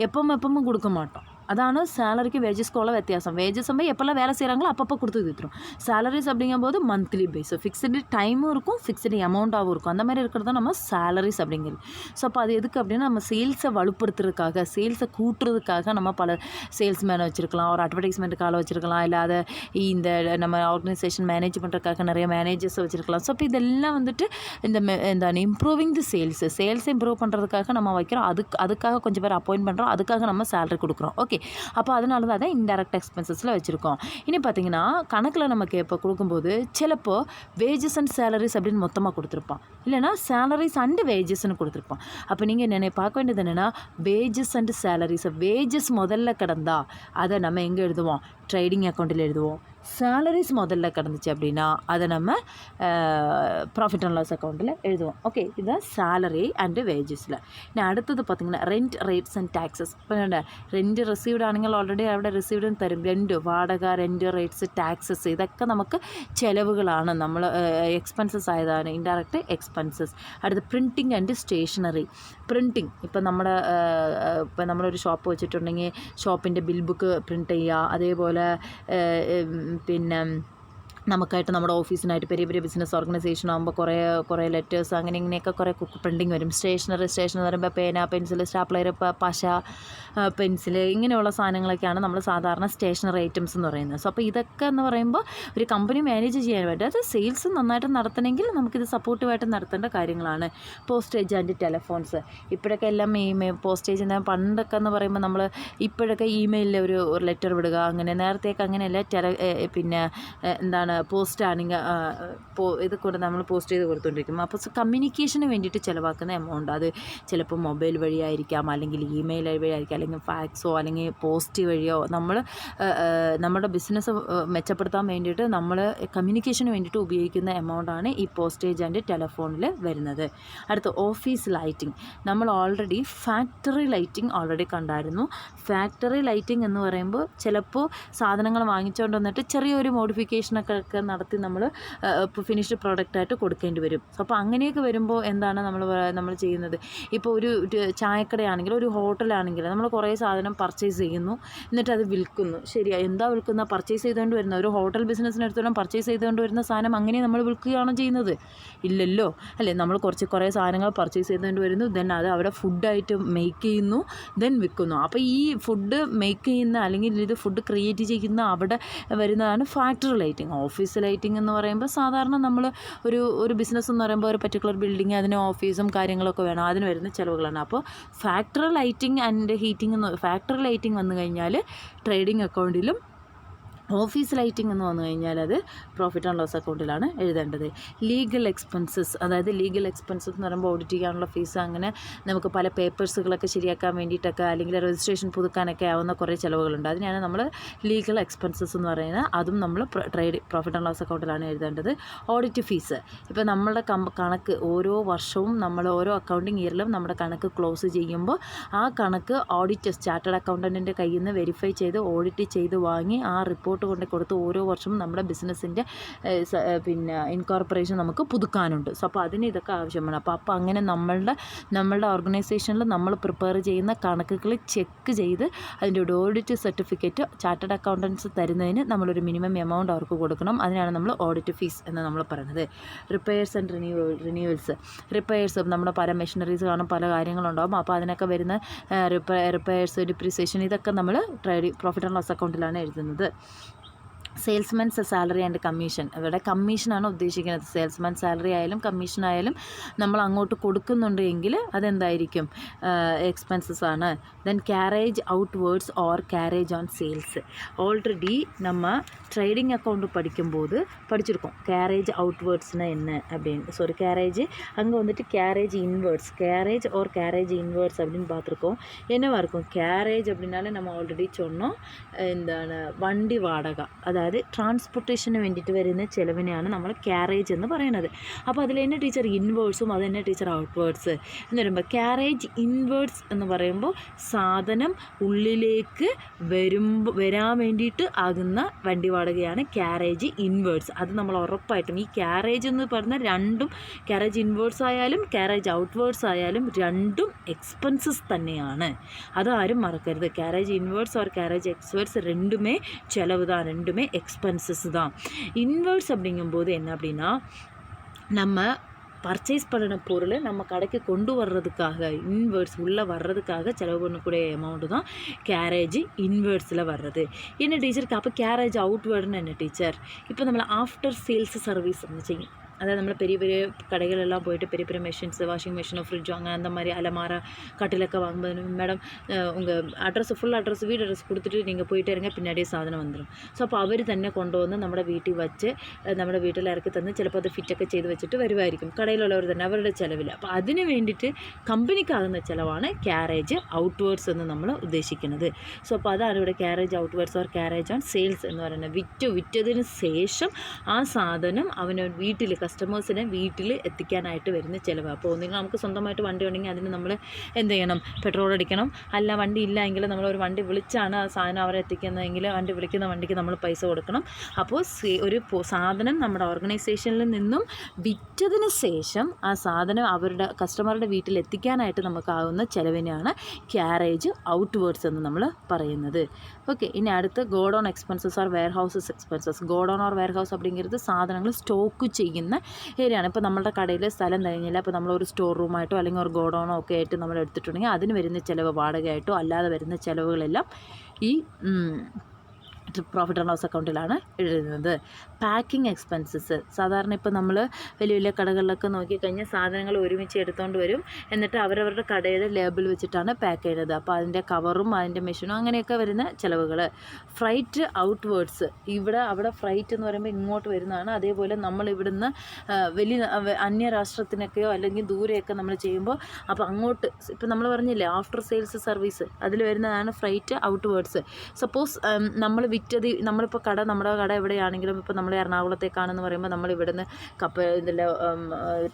S1: எப்பவும் கொடுக்க மாட்டோம். அதான சேலரிக்கு வேஜஸ்க்கு உள்ள வித்தியாசம். வேஜஸ் எப்போல்லாம் வேலை செய்கிறாங்களோ அப்பப்போ கொடுத்து வித்துரும். சேலரிஸ் அப்படிங்கும்போது மந்த்லி பேஸ், ஃபிக்ஸ்டு டைமும் இருக்கும், ஃபிக்ஸ்டு அமௌண்ட்டாகவும் இருக்கும். அந்த மாதிரி இருக்கிறது தான் நம்ம சேலரிஸ் அப்படிங்கிறது. ஸோ அப்போ அது எதுக்கு அப்படின்னா நம்ம சேல்ஸை வலுப்படுத்துறதுக்காக, சேல்ஸை கூட்டுறதுக்காக நம்ம பல சேல்ஸ்மேனை வச்சுருக்கலாம், ஒரு அட்வர்டைஸ்மெண்ட்டுக்கு ஆளை வச்சுருக்கலாம், இல்லை அதை இந்த நம்ம ஆர்கனைசேஷன் மேனேஜ் பண்ணுறதுக்காக நிறைய மேனேஜர்ஸை வச்சுருக்கலாம். ஸோ அப்போ இதெல்லாம் வந்துட்டு இந்த இம்ப்ரூவிங் தி சேல்ஸை இம்ப்ரூவ் பண்ணுறதுக்காக நம்ம வைக்கிறோம். அதுக்காக கொஞ்சம் பேர் அப்பாயிண்ட் பண்ணுறோம், அதுக்காக நம்ம சேலரி கொடுக்குறோம். ஓகே, அப்போ அதனால தான் அதை இன்டெரக்ட் எக்ஸ்பென்சஸில் வச்சுருக்கோம். இனி பார்த்தீங்கன்னா கணக்கில் நமக்கு இப்போ கொடுக்கும்போது சிலப்போ வேஜஸ் அண்ட் சேலரிஸ் அப்படின்னு மொத்தமாக கொடுத்துருப்பான், இல்லைனா சேலரிஸ் அண்டு வேஜஸ்ன்னு கொடுத்துருப்பான். அப்போ நீங்கள் பார்க்க வேண்டியது என்னென்னா வேஜஸ் அண்டு சேலரிஸ், வேஜஸ் முதல்ல கிடந்தா அதை நம்ம எங்கே எழுதுவோம்? ட்ரேடிங் அக்கௌண்ட்டில் எழுதுவோம். சேலரிஸ் முதல்ல கிடந்துச்சு அப்படின்னா அதை நம்ம ப்ராஃபிட் அண்ட் லாஸ் அக்கௌண்ட்டில் எழுதுவோம். ஓகே, இதுதான் சேலரி அண்டு വേജസിൽ. ഇനി അടുത്തത് பார்த்திங்கன்னா റെൻറ്റ് റേറ്റ്സ് ആൻഡ് ടാക്സസ്. ഇപ്പോൾ റെൻറ്റ് റിസീവ്ഡ് ആണെങ്കിൽ ഓൾറെഡി അവിടെ റിസീവ്ഡ് തരും. റെൻറ്റ്, വാടക, റെൻറ്റ്, റേറ്റ്സ്, ടാക്സസ് ഇതൊക്കെ നമുക്ക് ചിലവുകളാണ്, നമ്മൾ എക്സ്പെൻസസ് ആയതാണ്, ഇൻഡയറക്റ്റ് എക്സ്പെൻസസ്. അടുത്ത് പ്രിൻറ്റിങ് ആൻഡ് സ്റ്റേഷനറി. പ്രിൻറ്റിങ്, ഇപ്പം നമ്മളൊരു ഷോപ്പ് വെച്ചിട്ടുണ്ടെങ്കിൽ ഷോപ്പിൻ്റെ ബിൽ ബുക്ക് പ്രിൻറ്റ് ചെയ്യുക, അതേപോലെ പിന്നെ നമുക്കായിട്ട് നമ്മുടെ ഓഫീസിനായിട്ട് പെരിയ പെരിയ ബിസിനസ് ഓർഗനൈസേഷൻ ആകുമ്പോൾ കുറേ ലെറ്റേഴ്സ് അങ്ങനെ ഇങ്ങനെയൊക്കെ കുറേ പ്രിൻറ്റിങ് വരും. സ്റ്റേഷനറി എന്ന് പറയുമ്പോൾ പേന, പെൻസിൽ, സ്റ്റാപ്ലർ, പശ, പെൻസിൽ ഇങ്ങനെയുള്ള സാധനങ്ങളൊക്കെയാണ് നമ്മൾ സാധാരണ സ്റ്റേഷനറി ഐറ്റംസ് എന്ന് പറയുന്നത്. സോ അപ്പോൾ ഇതൊക്കെ എന്ന് പറയുമ്പോൾ ഒരു കമ്പനി മാനേജ് ചെയ്യാൻ വേണ്ടി, അത് സെയിൽസ് നന്നായിട്ട് നടത്തണമെങ്കിൽ നമുക്കിത് സപ്പോർട്ടീവായിട്ട് നടത്തേണ്ട കാര്യങ്ങളാണ്. Postage and telephones. ഇപ്പോഴൊക്കെ എല്ലാം പോസ്റ്റേജ് പണ്ടൊക്കെ എന്ന് പറയുമ്പോൾ നമ്മൾ ഇപ്പോഴൊക്കെ ഇമെയിലിൽ ഒരു ലെറ്റർ വിടുക, അങ്ങനെ നേരത്തെയൊക്കെ അങ്ങനെയല്ല. പിന്നെ എന്താണ് പോസ്റ്റ് ആണെങ്കിൽ ഇത് കൂടെ നമ്മൾ പോസ്റ്റ് ചെയ്ത് കൊടുത്തുകൊണ്ടിരിക്കും. അപ്പോൾ കമ്മ്യൂണിക്കേഷന് വേണ്ടിയിട്ട് ചിലവാക്കുന്ന എമൗണ്ട്, അത് ചിലപ്പോൾ മൊബൈൽ വഴിയായിരിക്കാം, അല്ലെങ്കിൽ ഇമെയിൽ വഴിയായിരിക്കാം, അല്ലെങ്കിൽ ഫാക്സോ അല്ലെങ്കിൽ പോസ്റ്റ് വഴിയോ നമ്മുടെ ബിസിനസ് മെച്ചപ്പെടുത്താൻ വേണ്ടിയിട്ട് നമ്മൾ കമ്മ്യൂണിക്കേഷന് വേണ്ടിയിട്ട് ഉപയോഗിക്കുന്ന എമൗണ്ടാണ് ഈ പോസ്റ്റേജ് ആൻഡ് ടെലഫോണിൽ വരുന്നത്. അടുത്ത ഓഫീസ് ലൈറ്റിംഗ്. നമ്മൾ ഓൾറെഡി ഫാക്ടറി ലൈറ്റിംഗ് ഓൾറെഡി കണ്ടായിരുന്നു. ഫാക്ടറി ലൈറ്റിംഗ് എന്ന് പറയുമ്പോൾ ചിലപ്പോൾ സാധനങ്ങൾ വാങ്ങിച്ചുകൊണ്ട് വന്നിട്ട് ചെറിയൊരു മോഡിഫിക്കേഷനൊക്കെ നടത്തി നമ്മൾ ഫിനിഷ്ഡ് പ്രോഡക്റ്റായിട്ട് കൊടുക്കേണ്ടി വരും. അപ്പോൾ അങ്ങനെയൊക്കെ വരുമ്പോൾ എന്താണ് നമ്മൾ ചെയ്യുന്നത്? ഇപ്പോൾ ഒരു ചായക്കടയാണെങ്കിൽ, ഒരു ഹോട്ടലാണെങ്കിൽ നമ്മൾ കുറേ സാധനം പർച്ചേസ് ചെയ്യുന്നു, എന്നിട്ട് അത് വിൽക്കുന്നു. ശരിയാ, എന്താ വിൽക്കുന്ന? പർച്ചേസ് ചെയ്തുകൊണ്ട് വരുന്ന ഒരു ഹോട്ടൽ ബിസിനസ്സിനടുത്തോളം പർച്ചേസ് ചെയ്തുകൊണ്ട് വരുന്ന സാധനം അങ്ങനെ നമ്മൾ വിൽക്കുകയാണോ ചെയ്യുന്നത്? ഇല്ലല്ലോ, അല്ലേ? നമ്മൾ കുറേ സാധനങ്ങൾ പർച്ചേസ് ചെയ്തുകൊണ്ട് വരുന്നു, ദെൻ അത് അവിടെ ഫുഡായിട്ട് മേക്ക് ചെയ്യുന്നു, ദെൻ വിൽക്കുന്നു. അപ്പോൾ ഈ ഫുഡ് മേക്ക് ചെയ്യുന്ന അല്ലെങ്കിൽ ഇത് ഫുഡ് ക്രിയേറ്റ് ചെയ്യുന്ന അവിടെ വരുന്നതാണ് ഫാക്ടറി ലൈറ്റിംഗ്. ഓഫീസ് ലൈറ്റിംഗ് എന്ന് പറയുമ്പോൾ സാധാരണ നമ്മൾ ഒരു ബിസിനസ് എന്ന് പറയുമ്പോൾ ഒരു പർട്ടിക്കുലർ ബിൽഡിംഗ്, അതിന് ഓഫീസും കാര്യങ്ങളൊക്കെ വേണം, അതിന് വരുന്ന ചിലവുകളാണ്. അപ്പോൾ factory lighting and heating factory lighting വന്നു കഴിഞ്ഞാൽ ട്രേഡിംഗ് അക്കൗണ്ടിലും, ഓഫീസ് ലൈറ്റിംഗ് എന്ന് വന്നു കഴിഞ്ഞാൽ അത് പ്രോഫിറ്റ് ആൻഡ് ലോസ് അക്കൗണ്ടിലാണ് എഴുതേണ്ടത്. ലീഗൽ എക്സ്പെൻസസ്, അതായത് ലീഗൽ എക്സ്പെൻസസ് എന്ന് പറയുമ്പോൾ ഓഡിറ്റ് ചെയ്യാനുള്ള ഫീസ്, അങ്ങനെ നമുക്ക് പല പേപ്പേഴ്സുകളൊക്കെ ശരിയാക്കാൻ വേണ്ടിയിട്ടൊക്കെ അല്ലെങ്കിൽ രജിസ്ട്രേഷൻ പുതുക്കാനൊക്കെ ആവുന്ന കുറേ ചിലവുകളുണ്ട്. അതിനാണ് നമ്മൾ ലീഗൽ എക്സ്പെൻസസ് എന്ന് പറയുന്നത്. അതും നമ്മൾ പ്രോഫിറ്റ് ആൻഡ് ലോസ് അക്കൗണ്ടിലാണ് എഴുതേണ്ടത്. ഓഡിറ്റ് ഫീസ്, ഇപ്പോൾ നമ്മളുടെ കണക്ക് ഓരോ വർഷവും നമ്മൾ ഓരോ അക്കൗണ്ടിങ് ഇയറിലും നമ്മുടെ കണക്ക് ക്ലോസ് ചെയ്യുമ്പോൾ ആ കണക്ക് ഓഡിറ്റേഴ്സ്, ചാർട്ടേഡ് അക്കൗണ്ടൻറ്റിൻ്റെ കയ്യിൽ നിന്ന് വെരിഫൈ ചെയ്ത് ഓഡിറ്റ് ചെയ്ത് വാങ്ങി ആ റിപ്പോർട്ട് കൊണ്ട് കൊടുത്ത് ഓരോ വർഷവും നമ്മുടെ ബിസിനസ്സിൻ്റെ ഇൻകോർപ്പറേഷൻ നമുക്ക് പുതുക്കാനുണ്ട്. സോ അപ്പോൾ അതിന് ഇതൊക്കെ ആവശ്യമാണ്. അപ്പോൾ അങ്ങനെ നമ്മളുടെ ഓർഗനൈസേഷനിൽ നമ്മൾ പ്രിപ്പയർ ചെയ്യുന്ന കണക്കുകൾ ചെക്ക് ചെയ്ത് അതിൻ്റെ ഒരു ഓഡിറ്റ് സർട്ടിഫിക്കറ്റ് ചാർട്ടേഡ് അക്കൗണ്ടൻസ് തരുന്നതിന് നമ്മളൊരു മിനിമം എമൗണ്ട് അവർക്ക് കൊടുക്കണം. അതിനാണ് നമ്മൾ ഓഡിറ്റ് ഫീസ് എന്ന് നമ്മൾ പറയുന്നത്. റിപ്പയേഴ്സ് ആൻഡ് റിന്യൂവൽസ്, റിപ്പയേഴ്സ് നമ്മുടെ പല മെഷീനറീസ് കാണും, പല കാര്യങ്ങളുണ്ടാകും. അപ്പോൾ അതിനൊക്കെ വരുന്ന റിപ്പയേഴ്സ്, ഡിപ്രീസിയേഷൻ, ഇതൊക്കെ നമ്മൾ പ്രോഫിറ്റ് ആൻഡ് ലോസ് അക്കൗണ്ടിലാണ് എഴുതുന്നത്. സെയിൽസ്മാൻസ് സാലറി ആൻഡ് കമ്മീഷൻ, ഇവിടെ കമ്മീഷനാണ് ഉദ്ദേശിക്കുന്നത്. സെയിൽസ്മാൻ സാലറി ആയാലും കമ്മീഷൻ ആയാലും നമ്മൾ അങ്ങോട്ട് കൊടുക്കുന്നുണ്ട് എങ്കിൽ അതെന്തായിരിക്കും, എക്സ്പെൻസസ് ആണ്. Then carriage out words or carriage on sales. Already நம்ம ட்ரேடிங் அக்கௌண்ட் படிக்கும்போது படிச்சிருக்கோம் கேரேஜ் அவுட்வேர்ட்ஸ்னால் என்ன அப்படின்னு. சாரி, கேரேஜ் அங்கே வந்துட்டு carriage inwards, carriage or carriage inwards அப்படின்னு பார்த்துருக்கோம். என்னவா இருக்கும் கேரேஜ் அப்படின்னாலே நம்ம ஆல்ரெடி சொன்னோம், இந்த വണ്ടി വാടക, അതായത് ട്രാൻസ്പോർട്ടേഷന് വേണ്ടിയിട്ട് വരുന്ന ചിലവിനെയാണ് നമ്മൾ ക്യാരേജ് എന്ന് പറയുന്നത്. അപ്പോൾ അതിൽ തന്നെ ടീച്ചർ ഇൻവേർഡ്സും അത് തന്നെ ടീച്ചർ ഔട്ട്വേർഡ്സ് എന്ന് പറയുമ്പോൾ, ക്യാരേജ് ഇൻവേർഡ്സ് എന്ന് പറയുമ്പോൾ സാധനം ഉള്ളിലേക്ക് വരാൻ വേണ്ടിയിട്ട് ആകുന്ന വണ്ടി വാടകയാണ് ക്യാരേജ് ഇൻവേർഡ്സ്. അത് നമ്മൾ ഉറപ്പായിട്ടും ഈ ക്യാരേജ് എന്ന് പറഞ്ഞാൽ രണ്ടും, ക്യാരേജ് ഇൻവേർഡ്സ് ആയാലും ക്യാരേജ് ഔട്ട്വേർഡ്സ് ആയാലും രണ്ടും എക്സ്പെൻസസ് തന്നെയാണ്. അതാരും മറക്കരുത്. ക്യാരേജ് ഇൻവേർഡ്സ് ഓർ ക്യാരേജ് எக்ஸ்வேர்ட்ஸ் ரெண்டுமே செலவு தான், ரெண்டுமே எக்ஸ்பென்சஸ் தான். இன்வேர்ட்ஸ் அப்படிங்கும்போது என்ன அப்படின்னா, நம்ம பர்ச்சேஸ் பண்ணின பொருள் நம்ம கடைக்கு கொண்டு வர்றதுக்காக, இன்வேர்ட்ஸ் உள்ளே வர்றதுக்காக செலவு பண்ணக்கூடிய அமௌண்ட்டு தான் கேரேஜ் இன்வேர்ட்ஸில் வர்றது. என்ன டீச்சருக்கு அப்போ கேரேஜ் அவுட்வேர்டுன்னு என்ன டீச்சர்? இப்போ நம்மளை ஆஃப்டர் சேல்ஸ் சர்வீஸ் செய்யும், அதாவது நம்மளை பெரிய பெரிய கடைகளெல்லாம் போய்ட்டு பெரிய பெரிய மெஷின்ஸ், வாஷிங் மிஷினோ ஃப்ரிட்ஜோ அங்கே அந்த மாதிரி அலமாரா கட்டிலக்க வாங்கும்போது, மேடம் உங்கள் அட்ரஸ், ஃபுல் அட்ரஸ், வீடு அட்ரஸ் கொடுத்துட்டு நீங்கள் போயிட்டே இருங்க, பின்னாடியே സാധനം வந்துடும். സോ അപ്പോൾ അവർ തന്നെ കൊണ്ടുവന്ന് നമ്മുടെ വീട്ടിൽ വച്ച് നമ്മുടെ വീട്ടിൽ ഇറക്കി തന്ന് ചിലപ്പോൾ അത് ഫിറ്റൊക്കെ ചെയ്ത് വെച്ചിട്ട് വരുമായിരിക്കും, കടയിലുള്ളവർ തന്നെ അവരുടെ ചിലവിൽ. അപ്പോൾ അതിന് വേണ്ടിയിട്ട് കമ്പനിക്കാകുന്ന ചിലവാണ് ക്യാരേജ് ഔട്ട്വേർഡ്സ് എന്ന് നമ്മൾ ഉദ്ദേശിക്കുന്നത്. സോ അപ്പോൾ അതാണ് ഇവിടെ carriage outwards or carriage on sales എന്ന് പറയുന്നത്. വിറ്റതിന് ശേഷം ആ സാധനം അവന് വീട്ടിൽ, കസ്റ്റമേഴ്സിനെ വീട്ടിൽ എത്തിക്കാനായിട്ട് വരുന്ന ചിലവ്. അപ്പോൾ ഒന്നുകിൽ നമുക്ക് സ്വന്തമായിട്ട് വണ്ടി ഉണ്ടെങ്കിൽ അതിന് നമ്മൾ എന്ത് ചെയ്യണം, പെട്രോൾ അടിക്കണം. അല്ല വണ്ടി ഇല്ല എങ്കിൽ നമ്മളൊരു വണ്ടി വിളിച്ചാണ് ആ സാധനം അവരെ എത്തിക്കുന്നതെങ്കിൽ വിളിക്കുന്ന വണ്ടിക്ക് നമ്മൾ പൈസ കൊടുക്കണം. അപ്പോൾ ഒരു സാധനം നമ്മുടെ ഓർഗനൈസേഷനിൽ നിന്നും വിറ്റതിന് ശേഷം ആ സാധനം അവരുടെ കസ്റ്റമറുടെ വീട്ടിൽ എത്തിക്കാനായിട്ട് നമുക്കാവുന്ന ചിലവിനെയാണ് ക്യാരേജ് ഔട്ട്വേർഡ്സ് എന്ന് നമ്മൾ പറയുന്നത്. ഓക്കെ, ഇനി അടുത്ത് godown expenses or warehouses expenses. Godown or warehouse அப்படிங்கிறது സാധനങ്ങൾ സ്റ്റോക്ക് ചെയ്യുന്ന ഏരിയയാണ്. ഇപ്പോൾ നമ്മുടെ കടയിൽ സ്ഥലം കഴിഞ്ഞില്ല, അപ്പോൾ നമ്മളൊരു സ്റ്റോർ റൂമായിട്ടോ അല്ലെങ്കിൽ ഒരു ഗോഡൗണോ ഒക്കെ ആയിട്ട് നമ്മൾ എടുത്തിട്ടുണ്ടെങ്കിൽ അതിന് വരുന്ന ചിലവ്, വാടകയായിട്ടോ അല്ലാതെ വരുന്ന ചിലവുകളെല്ലാം ഈ പ്രോഫിറ്റ് ആൻഡ് ലോസ് അക്കൗണ്ടിലാണ് എഴുതുന്നത്. പാക്കിംഗ് എക്സ്പെൻസസ്, സാധാരണ ഇപ്പോൾ നമ്മൾ വലിയ വലിയ കടകളിലൊക്കെ നോക്കിക്കഴിഞ്ഞാൽ സാധനങ്ങൾ ഒരുമിച്ച് എടുത്തുകൊണ്ട് വരും, എന്നിട്ട് അവരവരുടെ കടയുടെ ലേബിൾ വെച്ചിട്ടാണ് പാക്ക് ചെയ്യുന്നത്. അപ്പോൾ അതിൻ്റെ കവറും അതിൻ്റെ മെഷീനും അങ്ങനെയൊക്കെ വരുന്ന ചിലവുകൾ. ഫ്രൈറ്റ് ഔട്ട്വേർഡ്സ്, അവിടെ ഫ്രൈറ്റ് എന്ന് പറയുമ്പോൾ ഇങ്ങോട്ട് വരുന്നതാണ്. അതേപോലെ നമ്മൾ ഇവിടുന്ന് വലിയ അന്യരാഷ്ട്രത്തിനൊക്കെയോ അല്ലെങ്കിൽ ദൂരെയൊക്കെ നമ്മൾ ചെയ്യുമ്പോൾ, അപ്പോൾ അങ്ങോട്ട് ഇപ്പോൾ നമ്മൾ പറഞ്ഞില്ലേ ആഫ്റ്റർ സെയിൽസ് സർവീസ്, അതിൽ വരുന്നതാണ് ഫ്രൈറ്റ് ഔട്ട്വേർഡ്സ്. സപ്പോസ് നമ്മൾ നമ്മളിപ്പോൾ നമ്മുടെ കട എവിടെയാണെങ്കിലും, ഇപ്പോൾ നമ്മൾ എറണാകുളത്തേക്കാണെന്ന് പറയുമ്പോൾ നമ്മൾ ഇവിടുന്ന് ഇതിലോ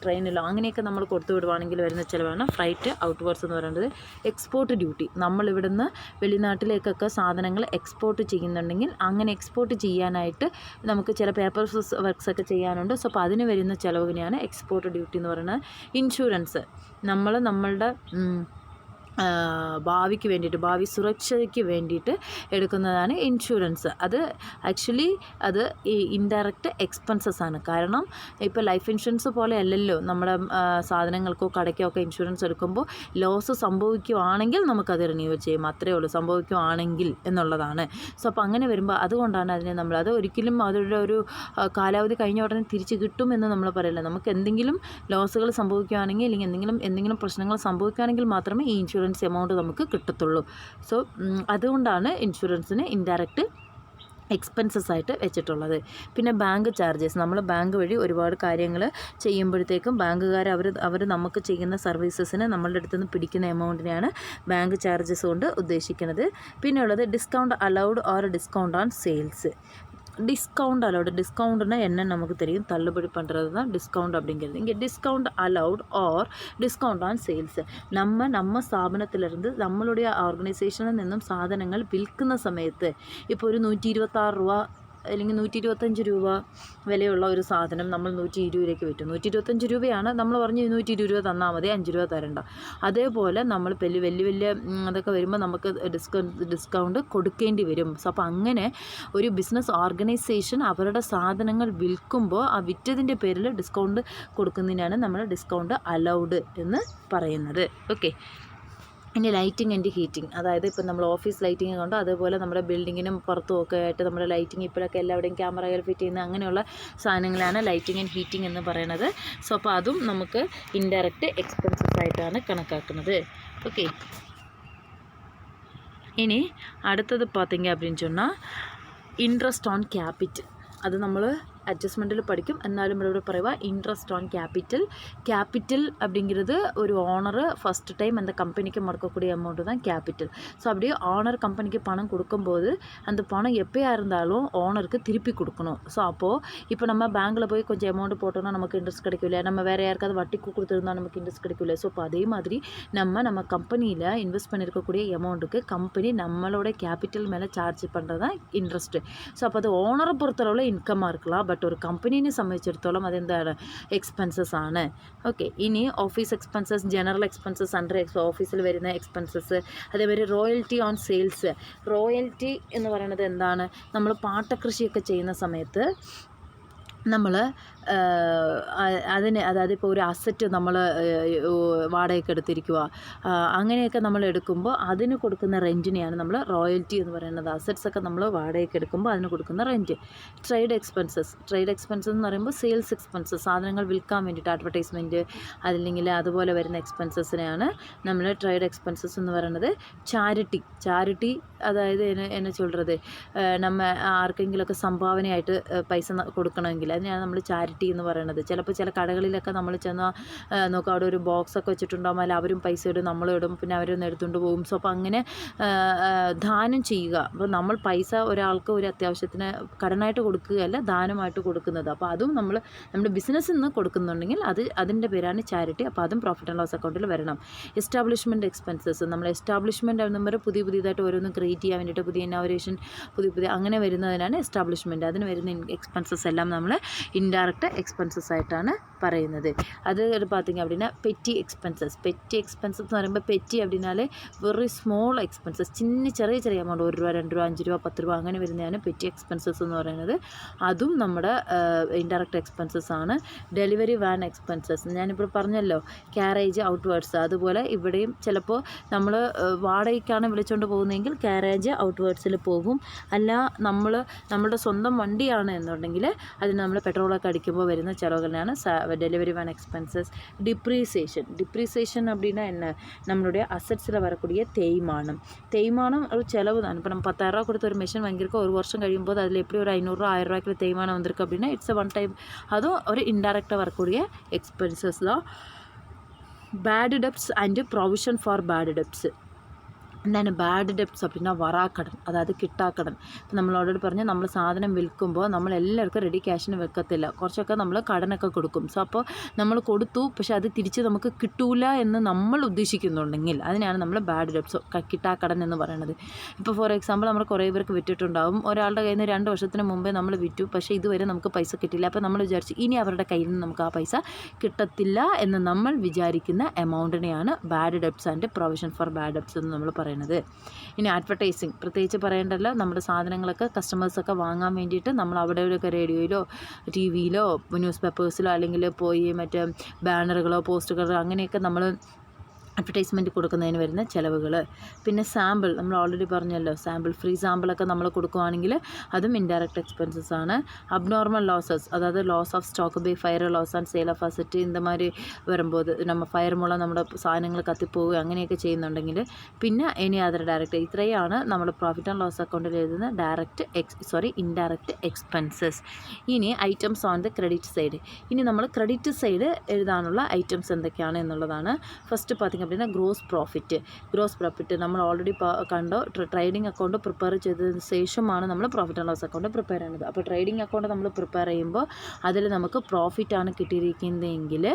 S1: ട്രെയിനിലോ അങ്ങനെയൊക്കെ നമ്മൾ കൊടുത്തു വിടുവാണെങ്കിൽ വരുന്ന ചിലവാണ് ഫ്രൈറ്റ് ഔട്ട്വേർഡ്സ് എന്ന് പറയുന്നത്. എക്സ്പോർട്ട് ഡ്യൂട്ടി, നമ്മളിവിടുന്ന് വെളിനാട്ടിലേക്കൊക്കെ സാധനങ്ങൾ എക്സ്പോർട്ട് ചെയ്യുന്നുണ്ടെങ്കിൽ അങ്ങനെ എക്സ്പോർട്ട് ചെയ്യാനായിട്ട് നമുക്ക് ചില പേപ്പർ വർക്ക്സ് ഒക്കെ ചെയ്യാനുണ്ട്. സോ അപ്പോൾ അതിന് വരുന്ന ചിലവിനെയാണ് എക്സ്പോർട്ട് ഡ്യൂട്ടി എന്ന് പറയുന്നത്. ഇൻഷുറൻസ്, നമ്മളുടെ ഭാവിക്ക് വേണ്ടിയിട്ട്, ഭാവി സുരക്ഷയ്ക്ക് വേണ്ടിയിട്ട് എടുക്കുന്നതാണ് ഇൻഷുറൻസ്. അത് ആക്ച്വലി അത് ഈ ഇൻഡയറക്റ്റ് എക്സ്പെൻസസ് ആണ്. കാരണം ഇപ്പോൾ ലൈഫ് ഇൻഷുറൻസ് പോലെ അല്ലല്ലോ നമ്മുടെ സാധനങ്ങൾക്കോ കടയ്ക്കോ ഒക്കെ ഇൻഷുറൻസ് എടുക്കുമ്പോൾ ലോസ് സംഭവിക്കുകയാണെങ്കിൽ നമുക്കത് റിന്യൂവൽ ചെയ്യും, അത്രയേ ഉള്ളൂ, സംഭവിക്കുകയാണെങ്കിൽ എന്നുള്ളതാണ്. സോ അപ്പോൾ അങ്ങനെ വരുമ്പോൾ അതുകൊണ്ടാണ് അതിനെ നമ്മൾ, അത് ഒരിക്കലും അവരുടെ ഒരു കാലാവധി കഴിഞ്ഞ ഉടനെ തിരിച്ച് കിട്ടുമെന്ന് നമ്മൾ പറയില്ല. നമുക്ക് എന്തെങ്കിലും ലോസുകൾ സംഭവിക്കുകയാണെങ്കിൽ അല്ലെങ്കിൽ എന്തെങ്കിലും പ്രശ്നങ്ങൾ സംഭവിക്കുകയാണെങ്കിൽ മാത്രമേ ഈ ഇൻഷുറൻസ് എമൗണ്ട് നമുക്ക് കിട്ടത്തുള്ളൂ. സോ അതുകൊണ്ടാണ് ഇൻഷുറൻസിന് ഇൻഡയറക്റ്റ് എക്സ്പെൻസസ് ആയിട്ട് വെച്ചിട്ടുള്ളത്. പിന്നെ ബാങ്ക് ചാർജസ്, നമ്മൾ ബാങ്ക് വഴി ഒരുപാട് കാര്യങ്ങൾ ചെയ്യുമ്പോഴത്തേക്കും ബാങ്കുകാർ അവർ നമുക്ക് ചെയ്യുന്ന സർവീസസിന് നമ്മളുടെ അടുത്ത് നിന്ന് പിടിക്കുന്ന എമൗണ്ടിനെയാണ് ബാങ്ക് ചാർജസ് കൊണ്ട് ഉദ്ദേശിക്കുന്നത്. പിന്നെ ഉള്ളത് discount allowed or discount on sales. Discount allowed, டிஸ்கவுண்ட்னா என்ன நமக்கு தெரியும், தள்ளுபடி பண்ணுறது தான் டிஸ்கவுண்ட் அப்படிங்கிறது. இங்கே discount allowed or discount on sales. நம்ம സ്ഥാപനത്തിലിருந்து നമ്മളുடைய ഓർഗനൈസേഷനിൽ നിന്നും സാധനങ്ങൾ വിൽക്കുന്ന സമയത്ത് ഇപ്പോൾ ഒരു 126 രൂപ അല്ലെങ്കിൽ 125 രൂപ വിലയുള്ള ഒരു സാധനം നമ്മൾ 120 രൂപയ്ക്ക് വിറ്റു. 125 രൂപയാണ്, നമ്മൾ പറഞ്ഞ് 120 രൂപ തന്നാൽ മതി, 5 രൂപ തരണ്ട. അതേപോലെ നമ്മൾ വലിയ അതൊക്കെ വരുമ്പോൾ നമുക്ക് ഡിസ്കൗണ്ട് കൊടുക്കേണ്ടി വരും. സോ അപ്പോൾ അങ്ങനെ ഒരു ബിസിനസ് ഓർഗനൈസേഷൻ അവരുടെ സാധനങ്ങൾ വിൽക്കുമ്പോൾ ആ വിറ്റതിൻ്റെ പേരിൽ ഡിസ്കൗണ്ട് കൊടുക്കുന്നതിനാണ് നമ്മൾ ഡിസ്കൗണ്ട് അലൗഡ് എന്ന് പറയുന്നത്. ഓക്കെ. ഇനി ലൈറ്റിംഗ് ആൻഡ് ഹീറ്റിംഗ്, അതായത് ഇപ്പോൾ നമ്മൾ ഓഫീസ് ലൈറ്റിംഗ് കണ്ടോ, അതേപോലെ നമ്മുടെ ബിൽഡിങ്ങിനും പുറത്തുമൊക്കെ ആയിട്ട് നമ്മുടെ ലൈറ്റിംഗ് ഇപ്പോഴൊക്കെ എല്ലാവിടെയും ക്യാമറകൾ ഫിറ്റ് ചെയ്യുന്ന അങ്ങനെയുള്ള സാധനങ്ങളാണ് ലൈറ്റിംഗ് ആൻഡ് ഹീറ്റിംഗ് എന്ന് പറയുന്നത്. സോ അപ്പോൾ അതും നമുക്ക് ഇൻഡയറക്റ്റ് എക്സ്പെൻസസ് ആയിട്ടാണ് കണക്കാക്കുന്നത്. ഓക്കെ. ഇനി അടുത്തത് பார்த்தீங்க அப்படின்னு சொன்னால் ഇൻട്രസ്റ്റ് ഓൺ ക്യാപിറ്റൽ. അത് നമ്മൾ അഡ്ജസ്റ്റ്മെൻറ്റിൽ പഠിക്കും, എന്നാലും ഇവിടെ പറയുക ഇൻട്രസ്റ്റ് ഓൺ கேபிட்டல். கேபிட்டல் அப்படிங்கிறது ஒரு ஓனர் ஃபஸ்ட்டு டைம் அந்த கம்பெனிக்கு முடக்கக்கூடிய அமௌண்ட்டு தான் கேபிட்டல். ஸோ அப்படியே ஓனர் கம்பெனிக்கு பணம் கொடுக்கும்போது அந்த பணம் எப்போயா இருந்தாலும் ஓனருக்கு திருப்பி கொடுக்கணும். ஸோ அப்போது இப்போ நம்ம பேங்க்கில் போய் கொஞ்சம் அமௌண்ட் போட்டோம்னா நமக்கு இன்ட்ரெஸ்ட் கிடைக்கல, நம்ம வேறு யாருக்காவது வட்டிக்கு கொடுத்துருந்தா நமக்கு இன்ட்ரெஸ்ட் கிடைக்கல. ஸோ இப்போ அதே மாதிரி நம்ம கம்பெனியில் இன்வெஸ்ட் பண்ணியிருக்கக்கூடிய அமௌண்ட்டுக்கு கம்பெனி நம்மளோட கேபிட்டல் மேலே சார்ஜ் பண்ணுறது தான் இன்ட்ரெஸ்ட்டு. ஸோ அப்போ அது ஓனரை பொறுத்தளவில் இன்கமாக இருக்கலாம், ബട്ട് ഒരു കമ്പനീനെ സംബന്ധിച്ചിടത്തോളം അതെന്താണ്, എക്സ്പെൻസസ് ആണ്. ഓക്കെ. ഇനി office expenses, general expenses, under ഓഫീസിൽ വരുന്ന എക്സ്പെൻസസ്, അതേപോലെ റോയൽറ്റി ഓൺ സെയിൽസ്. റോയൽറ്റി എന്ന് പറയുന്നത് എന്താണ്, നമ്മൾ പാട്ടകൃഷിയൊക്കെ ചെയ്യുന്ന സമയത്ത് നമ്മൾ അതിന്, അതായത് ഇപ്പോൾ ഒരു അസറ്റ് നമ്മൾ വാടകയ്ക്ക് എടുത്തിരിക്കുക, അങ്ങനെയൊക്കെ നമ്മൾ എടുക്കുമ്പോൾ അതിന് കൊടുക്കുന്ന റെൻറ്റിനെയാണ് നമ്മൾ റോയൽറ്റി എന്ന് പറയുന്നത്. അസറ്റ്സൊക്കെ നമ്മൾ വാടകയ്ക്ക് എടുക്കുമ്പോൾ അതിന് കൊടുക്കുന്ന റെൻറ്റ്. ട്രേഡ് എക്സ്പെൻസസ് എന്ന് പറയുമ്പോൾ സെയിൽസ് എക്സ്പെൻസസ്, സാധനങ്ങൾ വിൽക്കാൻ വേണ്ടിയിട്ട് അഡ്വർടൈസ്മെൻറ്റ് അല്ലെങ്കിൽ അതുപോലെ വരുന്ന എക്സ്പെൻസസിനെയാണ് നമ്മൾ ട്രേഡ് എക്സ്പെൻസസ് എന്ന് പറയുന്നത്. ചാരിറ്റി അതായത് എന്നെ ചൊല്ലുന്നത്, നമ്മൾ ആർക്കെങ്കിലുമൊക്കെ സംഭാവനയായിട്ട് പൈസ കൊടുക്കണമെങ്കിൽ അതിനാണ് നമ്മൾ ചാരിറ്റി എന്ന് പറയുന്നത്. ചിലപ്പോൾ ചില കടകളിലൊക്കെ നമ്മൾ ചെന്നാൽ നോക്കുക, അവിടെ ഒരു ബോക്സൊക്കെ വെച്ചിട്ടുണ്ടാകും, അതിൽ അവരും പൈസ ഇടും, നമ്മളും ഇടും, പിന്നെ അവരൊന്ന് എടുത്തുകൊണ്ട് പോകും. സോ അപ്പോൾ അങ്ങനെ ദാനം ചെയ്യുക. അപ്പോൾ നമ്മൾ പൈസ ഒരാൾക്ക് ഒരു അത്യാവശ്യത്തിന് കടനായിട്ട് കൊടുക്കുകയല്ല, ദാനമായിട്ട് കൊടുക്കുന്നത്. അപ്പോൾ അതും നമ്മുടെ ബിസിനസ്സിൽ നിന്ന് കൊടുക്കുന്നുണ്ടെങ്കിൽ അതിൻ്റെ പേരാണ് ചാരിറ്റി. അപ്പോൾ അതും പ്രോഫിറ്റ് ആൻഡ് ലോസ് അക്കൗണ്ടിൽ വരണം. എസ്റ്റാബ്ലിഷ്മെൻറ്റ് എക്സ്പെൻസസ്, നമ്മൾ എസ്റ്റാബ്ലിഷ്മെൻറ്റ് ആകുമ്പോൾ പുതിയതായിട്ട് ഓരോന്നും ക്രിയേറ്റ് ചെയ്യാൻ വേണ്ടിയിട്ട് പുതിയ ഇന്നോവേഷൻ പുതിയ അങ്ങനെ വരുന്നതിനാണ് എസ്റ്റാബ്ലിഷ്മെൻറ്റ്. അതിന് വരുന്ന എക്സ്പെൻസസ് എല്ലാം നമ്മൾ ഇൻഡയറക്റ്റ് എക്സ്പെൻസസ് ആയിട്ടാണ് പറയുന്നത്. അത് பார்த்தீங்க அப்படின்னா பெட்டி எக்ஸ்பென்சஸ் എന്ന് പറയുമ്പോൾ പെറ്റി அப்படின்னாலே വെറി സ്മോൾ എക്സ്പെൻസസ്, ചെറിയ എമൗണ്ട്, 1 രൂപ 2 രൂപ 5 രൂപ 10 രൂപ അങ്ങനെ വരുന്നതാണ് പെറ്റി എക്സ്പെൻസസ് എന്ന് പറയുന്നത്. അതും നമ്മുടെ ഇൻഡയറക്റ്റ് എക്സ്പെൻസസ് ആണ്. ഡെലിവറി വാൻ എക്സ്പെൻസസ് ഞാനിപ്പോൾ പറഞ്ഞല്ലോ, ക്യാരേജ് ഔട്ട്വേർഡ്സ്. അതുപോലെ ഇവിടെയും ചിലപ്പോൾ നമ്മൾ വാടകയ്ക്കാണ് വിളിച്ചുകൊണ്ട് പോകുന്നതെങ്കിൽ ക്യാരേജ് ഔട്ട്വേർഡ്സിൽ പോകും. അല്ല നമ്മളുടെ സ്വന്തം വണ്ടിയാണ് എന്നുണ്ടെങ്കിൽ അതിന് നമ്മൾ പെട്രോളൊക്കെ അടിക്കുമ്പോൾ വരുന്ന ചിലവുകളാണ് ഡെലിവറി വാൻ എക്സ്പെൻസസ്. டிப்ரிசியேஷன் அப்படின்னா என்ன, நம்மளுடைய அசட்ஸில் வரக்கூடிய தேய்மானம் ஒரு செலவு தான். இப்போ நம்ம 10,000 ரூபா கொடுத்து ஒரு மிஷின் வாங்கியிருக்கோம், ஒரு வருஷம் കഴിയുമ്പോൾ அதில் எப்படி ஒரு 500 ரூபா 1000 ரூபாய்க்குள்ள தேய்மானம் வந்திருக்கு அப்படின்னா இட்ஸ் ஒன் டைம், அதுவும் ஒரு இன்டெரக்டாக வரக்கூடிய எக்ஸ்பென்சஸ் தான். Bad debts and provision for bad debts. എന്താണ് ബാഡ് ഡെപ്റ്റ്സ് அப்படின்னா വരാക്കടൻ, അതായത് കിട്ടാക്കടൻ. ഇപ്പം നമ്മൾ ഓൾറെഡി പറഞ്ഞ് നമ്മൾ സാധനം വിൽക്കുമ്പോൾ നമ്മൾ എല്ലാവർക്കും റെഡി ക്യാഷിന് വെക്കത്തില്ല, കുറച്ചൊക്കെ നമ്മൾ കടനൊക്കെ കൊടുക്കും. സോ അപ്പോൾ നമ്മൾ കൊടുത്തു, പക്ഷേ അത് തിരിച്ച് നമുക്ക് കിട്ടൂല എന്ന് നമ്മൾ ഉദ്ദേശിക്കുന്നുണ്ടെങ്കിൽ അതിനാണ് നമ്മൾ ബാഡ് ഡെപ്റ്റ്സ്, കിട്ടാക്കടൻ എന്ന് പറയുന്നത്. ഇപ്പോൾ ഫോർ എക്സാമ്പിൾ നമ്മൾ കുറേ പേർക്ക് വിറ്റിട്ടുണ്ടാവും. ഒരാളുടെ കയ്യിൽ നിന്ന് 2 വർഷത്തിന് മുമ്പേ നമ്മൾ വിറ്റു, പക്ഷേ ഇതുവരെ നമുക്ക് പൈസ കിട്ടില്ല. അപ്പോൾ നമ്മൾ വിചാരിച്ചു ഇനി അവരുടെ കയ്യിൽ നിന്ന് നമുക്ക് ആ പൈസ കിട്ടത്തില്ല എന്ന് നമ്മൾ വിചാരിക്കുന്ന എമൗണ്ടിനെയാണ് bad debts and provision for bad debts എന്ന് നമ്മൾ പറയുന്നത്. ഇനി അഡ്വർടൈസിങ് പ്രത്യേകിച്ച് പറയേണ്ടല്ലോ. നമ്മുടെ സാധനങ്ങളൊക്കെ കസ്റ്റമേഴ്സൊക്കെ വാങ്ങാൻ വേണ്ടിയിട്ട് നമ്മൾ അവിടെ ഇവിടെയൊക്കെ റേഡിയോയിലോ ടി വിയിലോ ന്യൂസ് പേപ്പേഴ്സിലോ അല്ലെങ്കിൽ പോയി മറ്റേ ബാനറുകളോ പോസ്റ്ററുകളോ അങ്ങനെയൊക്കെ നമ്മൾ അഡ്വർടൈസ്മെൻറ്റ് കൊടുക്കുന്നതിന് വരുന്ന ചിലവുകൾ. പിന്നെ സാമ്പിൾ നമ്മൾ ഓൾറെഡി പറഞ്ഞല്ലോ, സാമ്പിൾ ഫ്രീ സാമ്പിളൊക്കെ നമ്മൾ കൊടുക്കുകയാണെങ്കിൽ അതും ഇൻഡയറക്റ്റ് എക്സ്പെൻസസ് ആണ്. അബ്നോർമൽ ലോസസ്, അതായത് loss of stock by fire, loss and sale of asset இந்த மாதிரி വരുമ്പോൾ നമ്മൾ ഫയർ മൂലം നമ്മുടെ സാധനങ്ങൾ കത്തിപ്പോവുക അങ്ങനെയൊക്കെ ചെയ്യുന്നുണ്ടെങ്കിൽ പിന്നെ ഇനി അതർ ഡയറക്റ്റ്, ഇത്രയാണ് നമ്മൾ പ്രോഫിറ്റ് ആൻഡ് ലോസ് അക്കൗണ്ടിൽ എഴുതുന്ന ഇൻഡയറക്റ്റ് എക്സ്പെൻസസ്. ഇനി items on the credit side. ഇനി നമ്മൾ ക്രെഡിറ്റ് സൈഡ് എഴുതാനുള്ള ഐറ്റംസ് എന്തൊക്കെയാണ് എന്നുള്ളതാണ്. ഫസ്റ്റ് பார்த்திங்க அப்படின்னா ഗ്രോസ് പ്രോഫിറ്റ് നമ്മൾ ഓൾറെഡി കണ്ടോ. ട്രേഡിംഗ് അക്കൗണ്ട് പ്രിപ്പയർ ചെയ്തതിന് ശേഷമാണ് നമ്മൾ profit and loss account prepare ചെയ്യുന്നത്. അപ്പോൾ ട്രേഡിംഗ് അക്കൗണ്ട് നമ്മൾ പ്രിപ്പയർ ചെയ്യുമ്പോൾ അതിൽ നമുക്ക് പ്രോഫിറ്റാണ് കിട്ടിയിരിക്കുന്നതെങ്കിൽ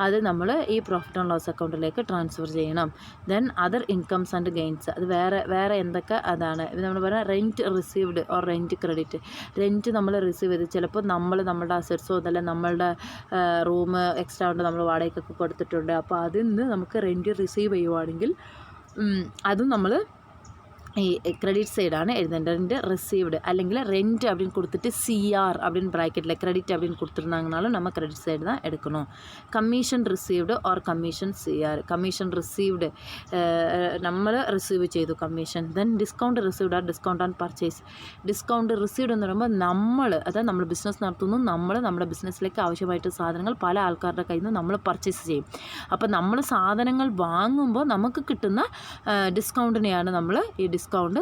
S1: അത് നമ്മൾ ഈ പ്രോഫിറ്റ് ആൻഡ് ലോസ് അക്കൗണ്ടിലേക്ക് ട്രാൻസ്ഫർ ചെയ്യണം. Then other incomes and gains, അത് വേറെ എന്തൊക്കെ അതാണ്. നമ്മൾ പറയുക rent received or rent credit. Rent നമ്മൾ റിസീവ് ചെയ്ത് ചിലപ്പോൾ നമ്മളുടെ അസറ്റ്സോ അതല്ല നമ്മളുടെ റൂം എക്സ്ട്രാ ഉണ്ട് നമ്മൾ വാടകയ്ക്കൊക്കെ കൊടുത്തിട്ടുണ്ട്. അപ്പോൾ അതിൽ നിന്ന് നമുക്ക് റെൻറ്റ് റിസീവ് ചെയ്യുവാണെങ്കിൽ അതും നമ്മൾ ഈ ക്രെഡിറ്റ് സൈഡാണ് എഴുതേണ്ടത്. റിസീവ്ഡ് അല്ലെങ്കിൽ ரெண்ட் அப்படின்னு கொடுத்துட்டு சிஆர் அப்படின்னு ப்ராக்கெட்டில் கிரெடிட் அப்படின்னு கொடுத்துருந்தாங்கனாலும் நம்ம கிரெடிட் சைடு தான் எடுக்கணும். Commission received or commission CR. Commission received നമ്മൾ റിസീവ് ചെയ്തു commission. Then discount received or discount on purchase. Discount received എന്ന് പറയുമ്പോൾ അതായത് നമ്മൾ ബിസിനസ് നടത്തുന്നു, നമ്മുടെ ബിസിനസ്സിലേക്ക് ആവശ്യമായിട്ട് സാധനങ്ങൾ പല ആൾക്കാരുടെ കയ്യിൽ നിന്ന് നമ്മൾ പർച്ചേസ് ചെയ്യും. അപ്പോൾ നമ്മൾ സാധനങ്ങൾ വാങ്ങുമ്പോൾ നമുക്ക് കിട്ടുന്ന ഡിസ്കൗണ്ടിനെയാണ് നമ്മൾ ഈ ഡിസ്കൗണ്ട്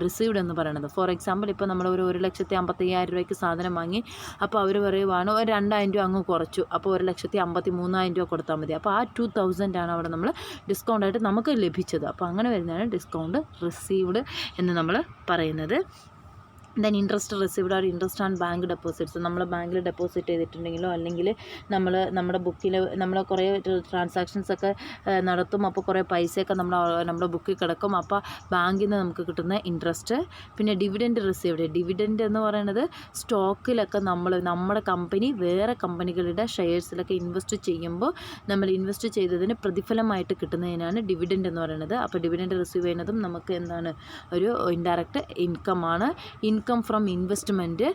S1: റിസീവ്ഡ് എന്ന് പറയുന്നത്. ഫോർ എക്സാമ്പിൾ ഇപ്പോൾ നമ്മൾ ഒരു 1,55,000 രൂപയ്ക്ക് സാധനം വാങ്ങി, അപ്പോൾ അവർ പറയുവാണ് ഒരു 2,000 രൂപ അങ്ങ് കുറച്ചു, അപ്പോൾ 1,53,000 രൂപ കൊടുത്താൽ മതി. അപ്പോൾ ആ 2,000 ആണ് അവിടെ നമ്മൾ ഡിസ്കൗണ്ടായിട്ട് നമുക്ക് ലഭിച്ചത്. അപ്പോൾ അങ്ങനെ വരുന്നതാണ് ഡിസ്കൗണ്ട് റിസീവ്ഡ് എന്ന് നമ്മൾ പറയുന്നത്. Then interest received or interest on bank deposits. നമ്മൾ ബാങ്കിൽ ഡെപ്പോസിറ്റ് ചെയ്തിട്ടുണ്ടെങ്കിലോ അല്ലെങ്കിൽ നമ്മുടെ ബുക്കിൽ നമ്മൾ കുറേ ട്രാൻസാക്ഷൻസൊക്കെ നടത്തും. അപ്പോൾ കുറേ പൈസയൊക്കെ നമ്മുടെ ബുക്കിൽ കിടക്കും. അപ്പോൾ ബാങ്കിൽ നിന്ന് നമുക്ക് കിട്ടുന്ന ഇൻട്രസ്റ്റ്. പിന്നെ ഡിവിഡൻഡ് റിസീവ്ഡ്. ഡിവിഡൻഡ് എന്ന് പറയുന്നത് സ്റ്റോക്കിലൊക്കെ നമ്മുടെ കമ്പനി വേറെ കമ്പനികളുടെ ഷെയർസിലൊക്കെ ഇൻവെസ്റ്റ് ചെയ്യുമ്പോൾ നമ്മൾ ഇൻവെസ്റ്റ് ചെയ്തതിന് പ്രതിഫലമായിട്ട് കിട്ടുന്നതിനാണ് ഡിവിഡൻഡ് എന്ന് പറയുന്നത്. അപ്പോൾ ഡിവിഡൻഡ് റിസീവ് ചെയ്യുന്നതും നമുക്ക് എന്താണ് ഒരു ഇൻഡയറക്റ്റ് ഇൻകമാണ്. ഇൻകം ഫ്രം ഇൻവെസ്റ്റ്മെൻറ്റ്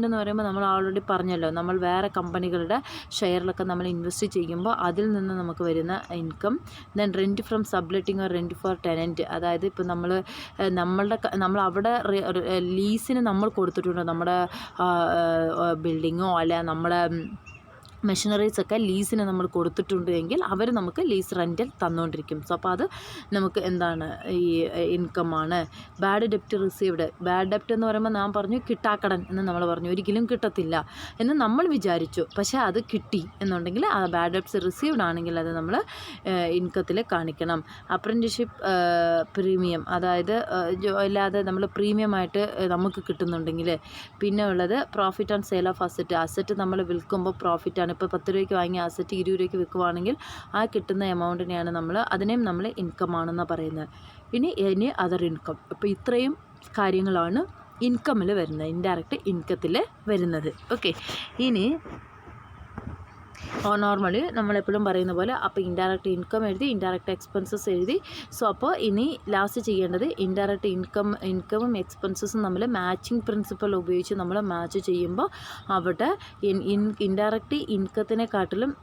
S1: എന്ന് പറയുമ്പോൾ നമ്മൾ ഓൾറെഡി പറഞ്ഞല്ലോ, നമ്മൾ വേറെ കമ്പനികളുടെ ഷെയറിലൊക്കെ നമ്മൾ ഇൻവെസ്റ്റ് ചെയ്യുമ്പോൾ അതിൽ നിന്ന് നമുക്ക് വരുന്ന income. Then rent from subletting or rent for tenant. അതായത് ഇപ്പോൾ നമ്മൾ അവിടെ ലീസിന് നമ്മൾ കൊടുത്തിട്ടുണ്ട് നമ്മുടെ ബിൽഡിങ്ങോ അല്ല നമ്മുടെ മെഷീനറീസൊക്കെ ലീസിന് നമ്മൾ കൊടുത്തിട്ടുണ്ട് എങ്കിൽ അവർ നമുക്ക് ലീസ് റെൻറ്റൽ തന്നുകൊണ്ടിരിക്കും. സോ അപ്പോൾ അത് നമുക്ക് എന്താണ് ഈ ഇൻകമാണ്. ബാഡ് ഡെപ്റ്റ് റിസീവ്ഡ്. ബാഡ് ഡെപ്റ്റ് എന്ന് പറയുമ്പോൾ ഞാൻ പറഞ്ഞു കിട്ടാക്കടൻ എന്ന് നമ്മൾ പറഞ്ഞു, ഒരിക്കലും കിട്ടത്തില്ല എന്ന് നമ്മൾ വിചാരിച്ചു, പക്ഷേ അത് കിട്ടി എന്നുണ്ടെങ്കിൽ ആ ബാഡ് ഡെപ്റ്റ്സ് റിസീവ്ഡ് ആണെങ്കിൽ അത് നമ്മൾ ഇൻകത്തിൽ കാണിക്കണം. അപ്രൻറ്റിഷിപ്പ് പ്രീമിയം, അതായത് അല്ലാതെ നമ്മൾ പ്രീമിയമായിട്ട് നമുക്ക് കിട്ടുന്നുണ്ടെങ്കിൽ. പിന്നെ ഉള്ളത് profit on sale of asset നമ്മൾ വിൽക്കുമ്പോൾ പ്രോഫിറ്റാണ്. ഇപ്പോൾ 10 രൂപയ്ക്ക് വാങ്ങിയ അസറ്റ് 20 രൂപയ്ക്ക് വിൽക്കുവാണെങ്കിൽ ആ കിട്ടുന്ന എമൗണ്ടിനെയാണ് അതിനെയും നമ്മൾ ഇൻകം ആണെന്ന് പറയുന്നത്. ഇനി അതർ ഇൻകം. അപ്പോൾ ഇത്രയും കാര്യങ്ങളാണ് ഇൻകമിൽ വരുന്നത്, ഇൻഡയറക്റ്റ് ഇൻകത്തിൽ വരുന്നത്. ഓക്കെ, ഇനി നോർമലി നമ്മളെപ്പോഴും പറയുന്ന പോലെ അപ്പോൾ ഇൻഡയറക്റ്റ് ഇൻകം എഴുതി, ഇൻഡയറക്റ്റ് എക്സ്പെൻസസ് എഴുതി. സോ അപ്പോൾ ഇനി ലാസ്റ്റ് ചെയ്യേണ്ടത് ഇൻഡയറക്റ്റ് ഇൻകമും എക്സ്പെൻസസും നമ്മൾ മാച്ചിങ് പ്രിൻസിപ്പൽ ഉപയോഗിച്ച് നമ്മൾ മാച്ച് ചെയ്യുമ്പോൾ അവിടെ ഇൻഡയറക്റ്റ് ഇൻകത്തിനെക്കാട്ടിലും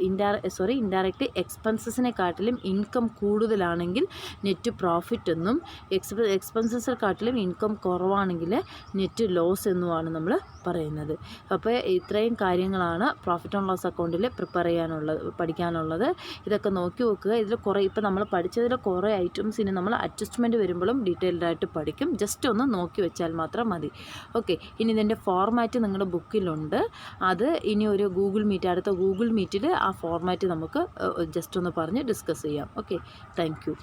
S1: ഇൻഡയറക്റ്റ് എക്സ്പെൻസസിനെക്കാട്ടിലും ഇൻകം കൂടുതലാണെങ്കിൽ നെറ്റ് പ്രോഫിറ്റ് എന്നും എക്സ്പെൻസസിനെക്കാട്ടിലും ഇൻകം കുറവാണെങ്കിൽ നെറ്റ് ലോസ് എന്നുമാണ് നമ്മൾ പറയുന്നത്. അപ്പോൾ ഇത്രയും കാര്യങ്ങളാണ് പ്രോഫിറ്റ് ആൻഡ് ലോസ് അക്കൗണ്ടിൽ പഠിക്കാനുള്ളത്. ഇതൊക്കെ നോക്കി വെക്കുക. ഇതിൽ കുറേ ഇപ്പോൾ നമ്മൾ പഠിച്ചതിൽ കുറേ ഐറ്റംസ് ഇനി നമ്മൾ അഡ്ജസ്റ്റ്മെൻറ്റ് വരുമ്പോഴും ഡീറ്റെയിൽഡായിട്ട് പഠിക്കും. ജസ്റ്റ് ഒന്ന് നോക്കി വെച്ചാൽ മാത്രം മതി. ഓക്കെ, ഇനി ഇതിൻ്റെ ഫോർമാറ്റ് നിങ്ങളുടെ ബുക്കിലുണ്ട്. അത് ഇനി ഒരു അടുത്ത ഗൂഗിൾ മീറ്റിൽ ആ ഫോർമാറ്റ് നമുക്ക് ജസ്റ്റ് ഒന്ന് പറഞ്ഞ് ഡിസ്കസ് ചെയ്യാം. Okay, thank you.